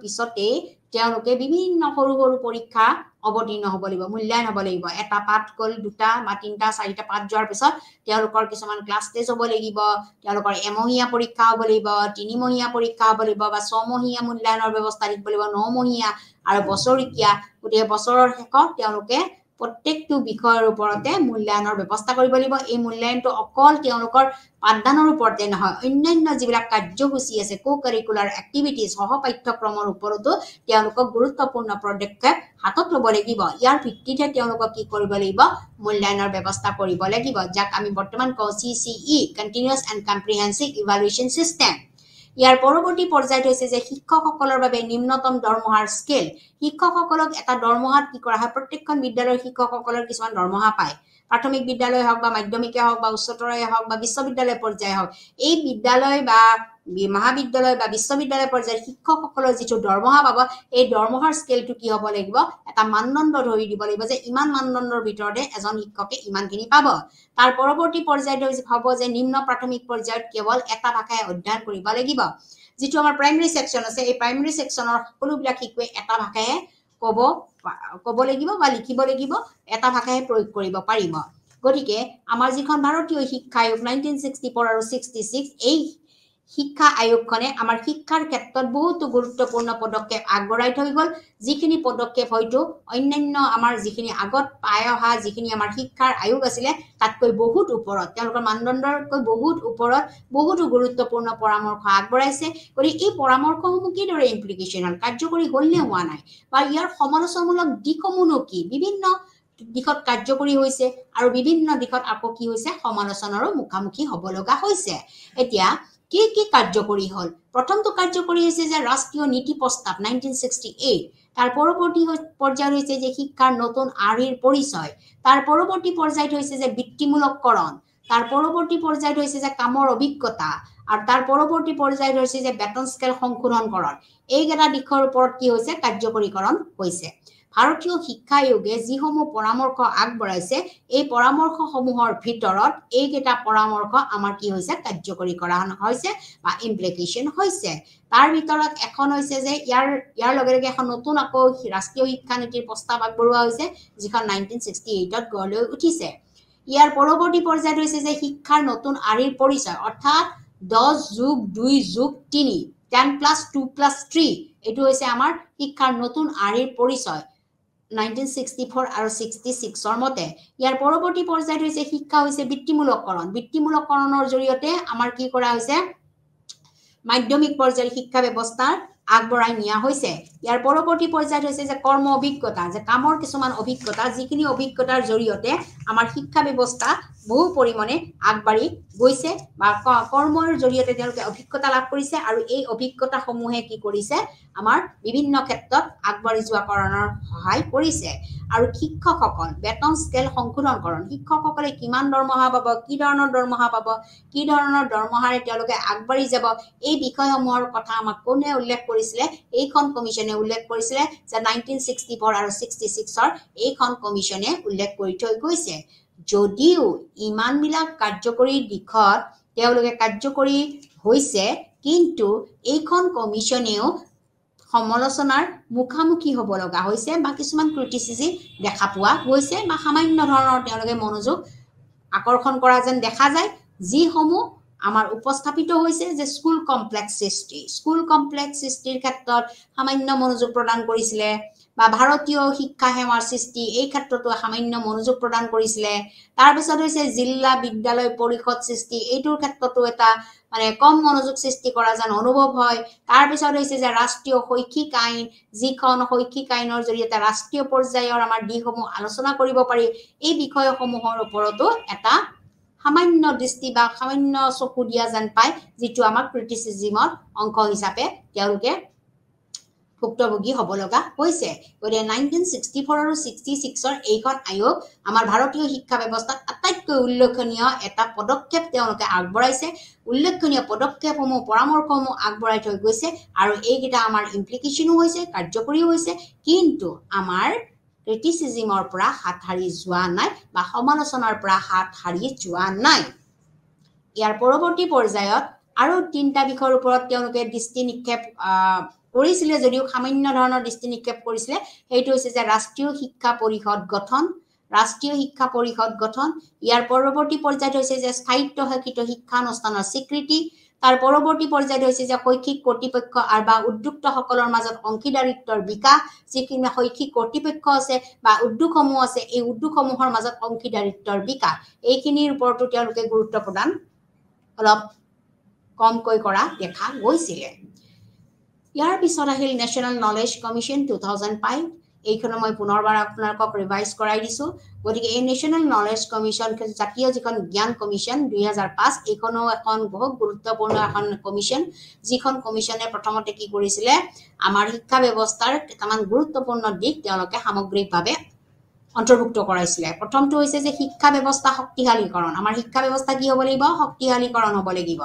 পিছতে তেওঁলোকে বিভিন্ন সৰু সৰু পৰীক্ষা অৱতীৰ্ণ হ'ব লাগিব মূল্যায়ন হ'ব লাগিব এটা পাঠ গ'ল দুটা বা তিনটা চাৰিটা পাঠ যোৱাৰ পিছত তেওঁলোকৰ কিছুমান ক্লাছ টেষ্ট হ'ব লাগিব তেওঁলোকৰ এমহীয়া পৰীক্ষা হ'ব লাগিব তিনিমহীয়া পৰীক্ষা হ'ব লাগিব বা ছমহীয়া মূল্যায়নৰ ব্যৱস্থা থাকিব লাগিব নমহীয়া আৰু বছৰীয়া গতিকে বছৰৰ শেষত তেওঁলোকে প্ৰত্যেকটো বিষয়ৰ ওপৰতে মূল্যায়নৰ ব্যৱস্থা কৰিব লাগিব এই মূল্যায়নটো অকল তেওঁলোকৰ পাঠদানৰ ওপৰতে নহয় অন্যান্য যিবিলাক কাৰ্যসূচী আছে কো-কাৰিকুলাৰ এক্টিভিটিজ সহ পাঠ্যক্ৰমৰ ওপৰতো তেওঁলোকক গুৰুত্বপূৰ্ণ পদক্ষেপ হাতত ল'ব লাগিব ইয়াৰ ভিত্তিতে তেওঁলোকক কি কৰিব লাগিব মূল্যায়নৰ ব্যৱস্থা কৰিব লাগিব যাক আমি বৰ্তমান কওঁ CCE continuous and comprehensive evaluation system ইয়াৰ পৰৱৰ্তী পৰ্যায়টো হৈছে যে শিক্ষকসকলৰ বাবে নিম্নতম দৰমহাৰ স্কেল শিক্ষকসকলক এটা দৰমহাত কি কৰা হয় প্ৰত্যেকখন বিদ্যালয়ৰ শিক্ষকসকলৰ কিছুমান দৰমহা পায় প্ৰাথমিক বিদ্যালয় হওক বা মাধ্যমিক হওক বা উচ্চতৰে হওক বা বিশ্ববিদ্যালয় পৰ্যায় হওক এই বিদ্যালয় বা মহাবিদ্যালয় বা বিশ্ববিদ্যালয় পৰ্যায়ৰ শিক্ষকসকলৰ যিটো দৰমহা পাব এই দৰমহাৰ স্কেলটো কি হ'ব লাগিব এটা মানদণ্ড ধৰি দিব লাগিব যে ইমান মানদণ্ডৰ ভিতৰতে এজন শিক্ষকে ইমানখিনি পাব তাৰ পৰৱৰ্তী পৰ্যায়টো হ'ব যে নিম্ন প্ৰাথমিক পৰ্যায়ত কেৱল এটা ভাষাই অধ্যয়ন কৰিব লাগিব যিটো আমাৰ প্ৰাইমেৰী সেকশন আছে এই প্ৰাইমেৰী সেকশনৰ সকলোবিলাক শিশুৱে এটা ভাষাই ক'ব লাগিব বা লিখিব লাগিব এটা ভাষাই প্ৰয়োগ কৰিব পাৰিব গতিকে আমাৰ যিখন ভাৰতীয় শিক্ষা আয়োগ 1964 আৰু 66 এই শিক্ষা আয়োগখনে আমাৰ শিক্ষাৰ ক্ষেত্ৰত বহুতো গুৰুত্বপূৰ্ণ পদক্ষেপ আগবঢ়াই থৈ গ'ল যিখিনি পদক্ষেপ হয়তো অন্যান্য আমাৰ যিখিনি আগত পাই অহা যিখিনি আমাৰ শিক্ষাৰ আয়োগ আছিলে তাতকৈ বহুত ওপৰত তেওঁলোকৰ মানদণ্ডতকৈ বহুত ওপৰত বহুতো গুৰুত্বপূৰ্ণ পৰামৰ্শ আগবঢ়াইছে গতিকে এই পৰামৰ্শসমূহ কিদৰে ইমপ্লিকেশ্যন হ'ল কাৰ্যকৰী হ'ল নে হোৱা নাই বা ইয়াৰ সমালোচনামূলক দিশসমূহনো কি বিভিন্ন দিশত কাৰ্যকৰী হৈছে আৰু বিভিন্ন দিশত আকৌ কি হৈছে সমালোচনাৰো মুখামুখি হ'ব লগা হৈছে এতিয়া কি কি কাৰ্যকৰী হ'ল প্ৰথমটো কাৰ্যকৰী হৈছে যে ৰাষ্ট্ৰীয় নীতি প্ৰস্তাৱ 1968 তাৰ পৰৱৰ্তী পৰ্যায় হৈছে যে শিক্ষাৰ নতুন আৰ্হিৰ পৰিচয় তাৰ পৰৱৰ্তী পৰ্যায়ত হৈছে যে বৃত্তিমূলককৰণ তাৰ পৰৱৰ্তী পৰ্যায়ত হৈছে যে কামৰ অভিজ্ঞতা আৰু তাৰ পৰৱৰ্তী পৰ্যায়ত হৈছে যে বেতন স্কেল সংশোধনকৰণ এইকেইটা দিশৰ ওপৰত কি হৈছে কাৰ্যকৰীকৰণ হৈছে ভাৰতীয় শিক্ষা আয়োগে যিসমূহ পৰামৰ্শ আগবঢ়াইছে এই পৰামৰ্শসমূহৰ ভিতৰত এইকেইটা পৰামৰ্শ আমাৰ কি হৈছে কাৰ্যকৰী কৰা হৈছে বা ইমপ্লিকেশ্যন হৈছে তাৰ ভিতৰত এখন হৈছে যে ইয়াৰ লগে লগে এখন নতুন আকৌ ৰাষ্ট্ৰীয় শিক্ষা নীতিৰ প্ৰস্তাৱ আগবঢ়োৱা হৈছে যিখন 1968ত গঢ়লৈ উঠিছে ইয়াৰ পৰৱৰ্তী পৰ্যায়ত হৈছে যে শিক্ষাৰ নতুন আৰ্হিৰ পৰিচয় অৰ্থাৎ 10+2+3 10+2+3 এইটো হৈছে আমাৰ শিক্ষাৰ নতুন আৰ্হিৰ পৰিচয় 1964 আৰু 66ৰ মতে ইয়াৰ পৰৱৰ্তী পৰ্যায়ত হৈছে শিক্ষা হৈছে বৃত্তিমূলককৰণৰ জৰিয়তে আমাৰ কি কৰা হৈছে মাধ্যমিক পৰ্যায়ৰ শিক্ষা ব্যৱস্থা আগবঢ়াই নিয়া হৈছে ইয়াৰ পৰৱৰ্তী পৰ্যায়ত হৈছে যে কৰ্ম অভিজ্ঞতা যে কামৰ কিছুমান অভিজ্ঞতা যিখিনি অভিজ্ঞতাৰ জৰিয়তে আমাৰ শিক্ষা ব্যৱস্থা বহু পৰিমাণে আগবাঢ়ি গৈছে বা কৰ্মৰ জৰিয়তে তেওঁলোকে অভিজ্ঞতা লাভ কৰিছে আৰু এই অভিজ্ঞতাসমূহে কি কৰিছে আমাৰ বিভিন্ন ক্ষেত্ৰত আগবাঢ়ি যোৱা কৰণৰ সহায় কৰিছে আৰু শিক্ষকসকল বেতন স্কেল সংশোধনকৰণ শিক্ষকসকলে কিমান দৰমহা পাব কি ধৰণৰ দৰমহা পাব কি ধৰণৰ দৰমহাৰে তেওঁলোকে আগবাঢ়ি যাব এই বিষয়সমূহৰ কথা আমাক কোনে উল্লেখ কৰিছিলে এইখন কমিছনে উল্লেখ কৰিছিলে যে 1964 আৰু 66ৰ এইখন কমিছনে উল্লেখ কৰি থৈ গৈছে যদিও ইমানবিলাক কাৰ্যকৰী দিশত তেওঁলোকে কাৰ্যকৰী হৈছে কিন্তু এইখন কমিছনেও সমালোচনাৰ মুখামুখি হ'ব লগা হৈছে বা কিছুমান ক্ৰিটিচিজম দেখা পোৱা গৈছে বা সামান্য ধৰণৰ তেওঁলোকে মনোযোগ আকৰ্ষণ কৰা যেন দেখা যায় যিসমূহ আমাৰ উপস্থাপিত হৈছে যে স্কুল কমপ্লেক্স সৃষ্টিৰ ক্ষেত্ৰত সামান্য মনোযোগ প্ৰদান কৰিছিলে বা ভাৰতীয় শিক্ষা সেৱাৰ সৃষ্টি এই ক্ষেত্ৰতো সামান্য মনোযোগ প্ৰদান কৰিছিলে তাৰ পিছত হৈছে জিলা বিদ্যালয় পৰিষদ সৃষ্টি এইটোৰ ক্ষেত্ৰতো এটা মানে কম মনোযোগ সৃষ্টি কৰা যেন অনুভৱ হয় তাৰ পিছত হৈছে যে ৰাষ্ট্ৰীয় শৈক্ষিক আইন যিখন শৈক্ষিক আইনৰ জৰিয়তে ৰাষ্ট্ৰীয় পৰ্যায়ৰ আমাৰ দিশসমূহ আলোচনা কৰিব পাৰি এই বিষয়সমূহৰ ওপৰতো এটা সামান্য দৃষ্টি বা সামান্য চকু দিয়া যেন পায় যিটো আমাৰ ক্ৰিটিচিজমৰ অংশ হিচাপে তেওঁলোকে ভুক্তভোগী হ'ব লগা হৈছে গতিকে 1964 আৰু 66ৰ এইখন আয়োগ আমাৰ ভাৰতীয় শিক্ষা ব্যৱস্থাত আটাইতকৈ উল্লেখনীয় এটা পদক্ষেপ তেওঁলোকে আগবঢ়াইছে উল্লেখনীয় পদক্ষেপসমূহ পৰামৰ্শসমূহ আগবঢ়াই থৈ গৈছে আৰু এইকেইটা আমাৰ ইমপ্লিকেশ্যনো হৈছে কাৰ্যকৰীও হৈছে কিন্তু আমাৰ ক্ৰিটিচিজমৰ পৰা হাত সাৰি যোৱা নাই বা সমালোচনাৰ পৰা হাত সাৰি যোৱা নাই ইয়াৰ পৰৱৰ্তী পৰ্যায়ত আৰু তিনিটা বিষয়ৰ ওপৰত তেওঁলোকে দৃষ্টি নিক্ষেপ কৰিছিলে যদিও সামান্য ধৰণৰ দৃষ্টি নিক্ষেপ কৰিছিলে সেইটো হৈছে যে ৰাষ্ট্ৰীয় শিক্ষা পৰিষদ গঠন ইয়াৰ পৰৱৰ্তী পৰ্যায়ত হৈছে যে স্থায়িত্বশাসিত শিক্ষানুষ্ঠানৰ স্বীকৃতি তাৰ পৰৱৰ্তী পৰ্যায়ত হৈছে যে শৈক্ষিক কৰ্তৃপক্ষ আৰু বা উদ্যোক্তাসকলৰ মাজত অংশীদাৰিত্বৰ বিকাশ যিখিনি শৈক্ষিক কৰ্তৃপক্ষ আছে বা উদ্যোগসমূহ আছে এই উদ্যোগসমূহৰ মাজত অংশীদাৰিত্বৰ বিকাশ এইখিনিৰ ওপৰতো তেওঁলোকে গুৰুত্ব প্ৰদান অলপ কমকৈ কৰা দেখা গৈছিলে ইয়াৰ পিছত আহিল নেশ্যনেল নলেজ কমিশ্যন 2005 এইখনো মই পুনৰবাৰ আপোনালোকক ৰিভাইজ কৰাই দিছো গতিকে এই নেশ্যনেল নলেজ কমিশ্যন জাতীয় যিখন জ্ঞান কমিশ্যন 2005 এইখনো এখন বহুত গুৰুত্বপূৰ্ণ এখন কমিশ্যন যিখন কমিশ্যনে প্ৰথমতে কি কৰিছিলে আমাৰ শিক্ষা ব্যৱস্থাৰ কেইটামান গুৰুত্বপূৰ্ণ দিশ তেওঁলোকে সামগ্ৰিকভাৱে অন্তৰ্ভুক্ত কৰাইছিলে প্ৰথমটো হৈছে যে শিক্ষা ব্যৱস্থা শক্তিশালীকৰণ আমাৰ শিক্ষা ব্যৱস্থা কি হ'ব লাগিব শক্তিশালীকৰণ হ'ব লাগিব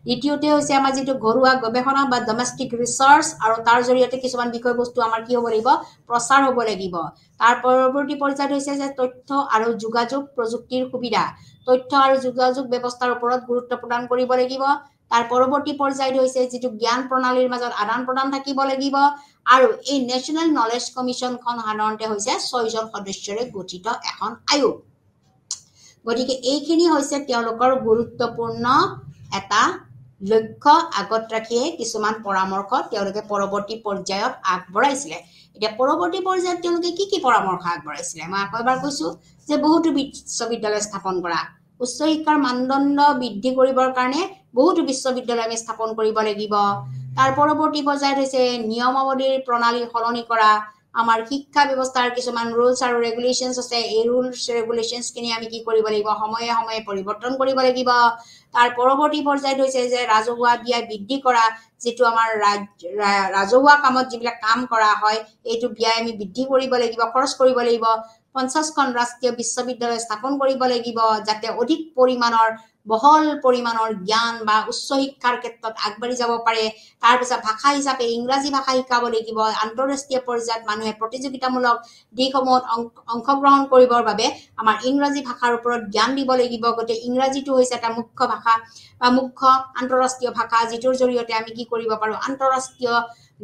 দ্বিতীয়তে হৈছে আমাৰ যেটো ঘৰুৱা গৱেষণা বা ডমেষ্টিক ৰিসাৰ্চ আৰু তাৰ জৰিয়তে কিছুমান বিষয়বস্তু আমাৰ কি হ'ব লাগিব প্ৰচাৰ হ'ব লাগিব তাৰ পৰৱৰ্তী পৰ্যায়ত হৈছে যে তথ্য আৰু যোগাযোগ প্ৰযুক্তিৰ সুবিধা তথ্য আৰু যোগাযোগ ব্যৱস্থাৰ ওপৰত গুৰুত্ব প্ৰদান কৰিব লাগিব তাৰ পৰৱৰ্তী পৰ্যায়ত হৈছে যেটো জ্ঞান প্ৰণালীৰ মাজত আদান প্ৰদান থাকিব লাগিব আৰু এই নেশ্যনেল নলেজ কমিশ্যনখন সাধাৰণতে হৈছে 6 জন সদস্যৰে গঠিত এখন আয়োগ গতিকে এইখিনি হৈছে তেওঁলোকৰ গুৰুত্বপূৰ্ণ এটা লক্ষ্য আগত ৰাখিয়ে কিছুমান পৰামৰ্শ তেওঁলোকে পৰৱৰ্তী পৰ্যায়ত আগবঢ়াইছিলে এতিয়া পৰৱৰ্তী পৰ্যায়ত তেওঁলোকে কি পৰামৰ্শ আগবঢ়াইছিলে মই আকৌ এবাৰ কৈছো যে বহুতো বিশ্ববিদ্যালয় স্থাপন কৰা উচ্চ শিক্ষাৰ মানদণ্ড বৃদ্ধি কৰিবৰ কাৰণে বহুতো বিশ্ববিদ্যালয় আমি স্থাপন কৰিব লাগিব তাৰ পৰৱৰ্তী পৰ্যায়ত হৈছে নিয়মাৱলীৰ প্ৰণালী সলনি কৰা আমাৰ শিক্ষা ব্যৱস্থাৰ কিছুমান ৰুলছ আৰু ৰেগুলেশনছ আছে এই ৰুলছ ৰেগুলেশনছ কিনি আমি কি কৰিব লাগিব সময়ে সময়ে পৰিৱৰ্তন কৰিব লাগিব তাৰ পৰৱৰ্তী পৰ্যায়ত হৈছে যে ৰাজহুৱা ব্যয় বৃদ্ধি কৰা যেটো আমাৰ ৰাজহুৱা কামত যিবিলাক কাম কৰা হয় এইটো ব্যয় আমি বৃদ্ধি কৰিব লাগিব খৰচ কৰিব লাগিব 50খন ৰাষ্ট্ৰীয় বিশ্ববিদ্যালয় স্থাপন কৰিব লাগিব যাতে অধিক পৰিমাণৰ বহল পৰিমাণৰ জ্ঞান বা উচ্চ শিক্ষাৰ ক্ষেত্ৰত আগবাঢ়ি যাব পাৰে তাৰ পিছত ভাষা হিচাপে ইংৰাজী ভাষা শিকাব লাগিব আন্তঃৰাষ্ট্ৰীয় পৰ্যায়ত মানুহে প্ৰতিযোগিতামূলক দিশসমূহত অংশগ্ৰহণ কৰিবৰ বাবে আমাৰ ইংৰাজী ভাষাৰ ওপৰত জ্ঞান দিব লাগিব গতে ইংৰাজীটো হৈছে এটা মুখ্য ভাষা বা মুখ্য আন্তঃৰাষ্ট্ৰীয় ভাষা যিটোৰ জৰিয়তে আমি কি কৰিব পাৰো আন্তঃৰাষ্ট্ৰীয়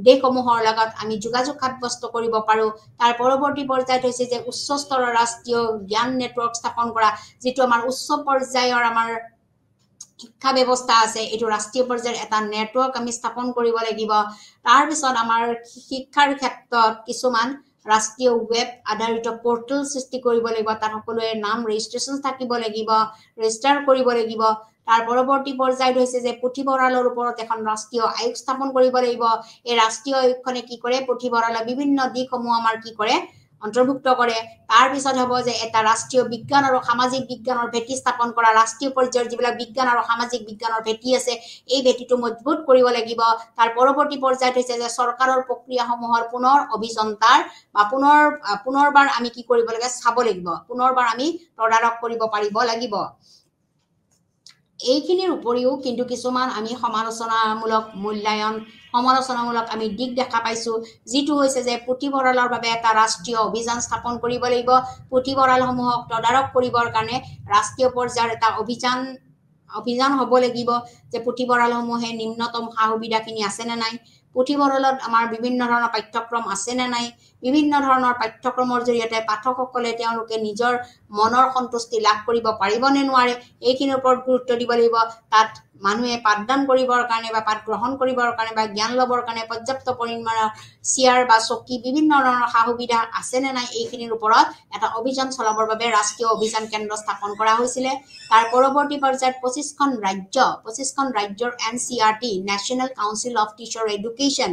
দেশসমূহৰ লগত আমি যোগাযোগ সাব্যস্ত কৰিব পাৰো তাৰ পৰৱৰ্তী পৰ্যায়ত হৈছে যে উচ্চ স্তৰৰ ৰাষ্ট্ৰীয় জ্ঞান নেটৱৰ্ক স্থাপন কৰা যেটো আমাৰ উচ্চ পৰ্যায়ৰ আমাৰ শিক্ষা ব্যৱস্থা আছে এটো ৰাষ্ট্ৰীয় পৰ্যায়ৰ এটা নেটৱৰ্ক আমি স্থাপন কৰিব লাগিব তাৰ পিছত আমাৰ শিক্ষাৰ ক্ষেত্ৰত কিছুমান ৰাষ্ট্ৰীয় ওয়েব আধাৰিত পোৰ্টেল সৃষ্টি কৰিব লাগিব তাৰ সকলোৰে নাম ৰেজিষ্ট্ৰেচন থাকিব লাগিব ৰেজিষ্টাৰ কৰিব লাগিব তাৰ পৰৱৰ্তী পৰ্যায়ত হৈছে যে পুথিভঁৰালৰ ওপৰত এখন ৰাষ্ট্ৰীয় আয়োগ স্থাপন কৰিব লাগিব এই ৰাষ্ট্ৰীয় আয়োগখনে কি কৰে পুথিভঁৰালৰ বিভিন্ন দিশসমূহ আমাৰ কি কৰে অন্তৰ্ভুক্ত কৰে তাৰ পিছত হ'ব যে এটা ৰাষ্ট্ৰীয় বিজ্ঞান আৰু সামাজিক বিজ্ঞানৰ ভেটি স্থাপন কৰা ৰাষ্ট্ৰীয় পৰ্যায়ৰ যিবিলাক বিজ্ঞান আৰু সামাজিক বিজ্ঞানৰ ভেটি আছে এই ভেটিটো মজবুত কৰিব লাগিব তাৰ পৰৱৰ্তী পৰ্যায়ত হৈছে যে চৰকাৰৰ প্ৰক্ৰিয়াসমূহৰ পুনৰ অভিযন্তাৰ বা পুনৰবাৰ আমি কি কৰিব লাগে চাব লাগিব পুনৰবাৰ আমি তদাৰক কৰিব পাৰিব লাগিব এইখিনিৰ উপৰিও কিন্তু কিছুমান আমি সমালোচনামূলক সমালোচনামূলক আমি দিক দেখা পাইছো যিটো হৈছে যে পুথিভঁৰালৰ বাবে এটা ৰাষ্ট্ৰীয় অভিযান স্থাপন কৰিব লাগিব পুথিভঁৰালসমূহক তদাৰক কৰিবৰ কাৰণে ৰাষ্ট্ৰীয় পৰ্যায়ৰ এটা অভিযান হ'ব লাগিব যে পুথিভঁৰালসমূহে নিম্নতম সা-সুবিধাখিনি আছে নে নাই পুথিভঁৰালত আমাৰ বিভিন্ন ধৰণৰ পাঠ্যক্ৰম আছে নে নাই বিভিন্ন ধৰণৰ পাঠ্যক্ৰমৰ জৰিয়তে পাঠকসকলে তেওঁলোকে নিজৰ মনৰ সন্তুষ্টি লাভ কৰিব পাৰিব নে নোৱাৰে এইখিনিৰ ওপৰত গুৰুত্ব দিব লাগিব তাত মানুহে পাঠদান কৰিবৰ কাৰণে বা পাঠ গ্ৰহণ কৰিবৰ কাৰণে বা জ্ঞান ল'বৰ কাৰণে পৰ্যাপ্ত পৰিমাণৰ চেয়াৰ বা চকী বিভিন্ন ধৰণৰ সা-সুবিধা আছে নে নাই এইখিনিৰ ওপৰত এটা অভিযান চলাবৰ বাবে ৰাষ্ট্ৰীয় অভিযান কেন্দ্ৰ স্থাপন কৰা হৈছিলে তাৰ পৰৱৰ্তী পৰ্যায়ত 25খন ৰাজ্যৰ NCERT national council of teacher education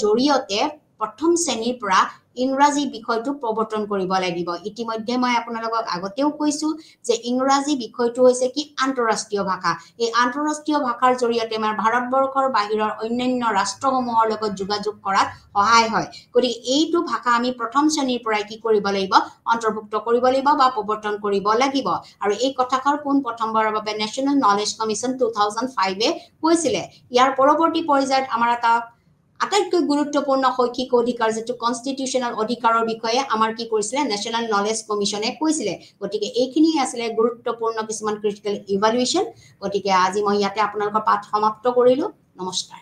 জৰিয়তে প্ৰথম শ্ৰেণীৰ পৰা ইংৰাজী বিষয়টো প্ৰৱৰ্তন কৰিব লাগিব ইতিমধ্যে মই আপোনালোকক আগতেও কৈছো যে ইংৰাজী বিষয়টো হৈছে কি আন্তঃৰাষ্ট্ৰীয় ভাষা এই আন্তঃৰাষ্ট্ৰীয় ভাষাৰ জৰিয়তে আমাৰ ভাৰতবৰ্ষৰ বাহিৰৰ অন্যান্য ৰাষ্ট্ৰসমূহৰ লগত যোগাযোগ কৰাত সহায় হয় গতিকে এইটো ভাষা আমি প্ৰথম শ্ৰেণীৰ পৰাই কি কৰিব লাগিব অন্তৰ্ভুক্ত কৰিব লাগিব বা প্ৰৱৰ্তন কৰিব লাগিব আৰু এই কথাষাৰ কোন প্ৰথমবাৰৰ বাবে নেশ্যনেল নলেজ কমিশ্যন 2005 কৈছিলে ইয়াৰ পৰৱৰ্তী পৰ্যায়ত আমাৰ এটা আটাইতকৈ গুৰুত্বপূৰ্ণ শৈক্ষিক অধিকাৰ যেটো কনষ্টিটিউচনেল অধিকাৰৰ বিষয়ে আমাৰ কি কৰিছিলে নেশ্যনেল নলেজ কমিশ্যনে কৈছিলে গতিকে এইখিনি আছিল গুৰুত্বপূৰ্ণ কিছুমান ক্ৰিটিকেল ইভালুৱেচন গতিকে আজি মই ইয়াতে আপোনালোকৰ পাঠ সমাপ্ত কৰিলো নমস্কাৰ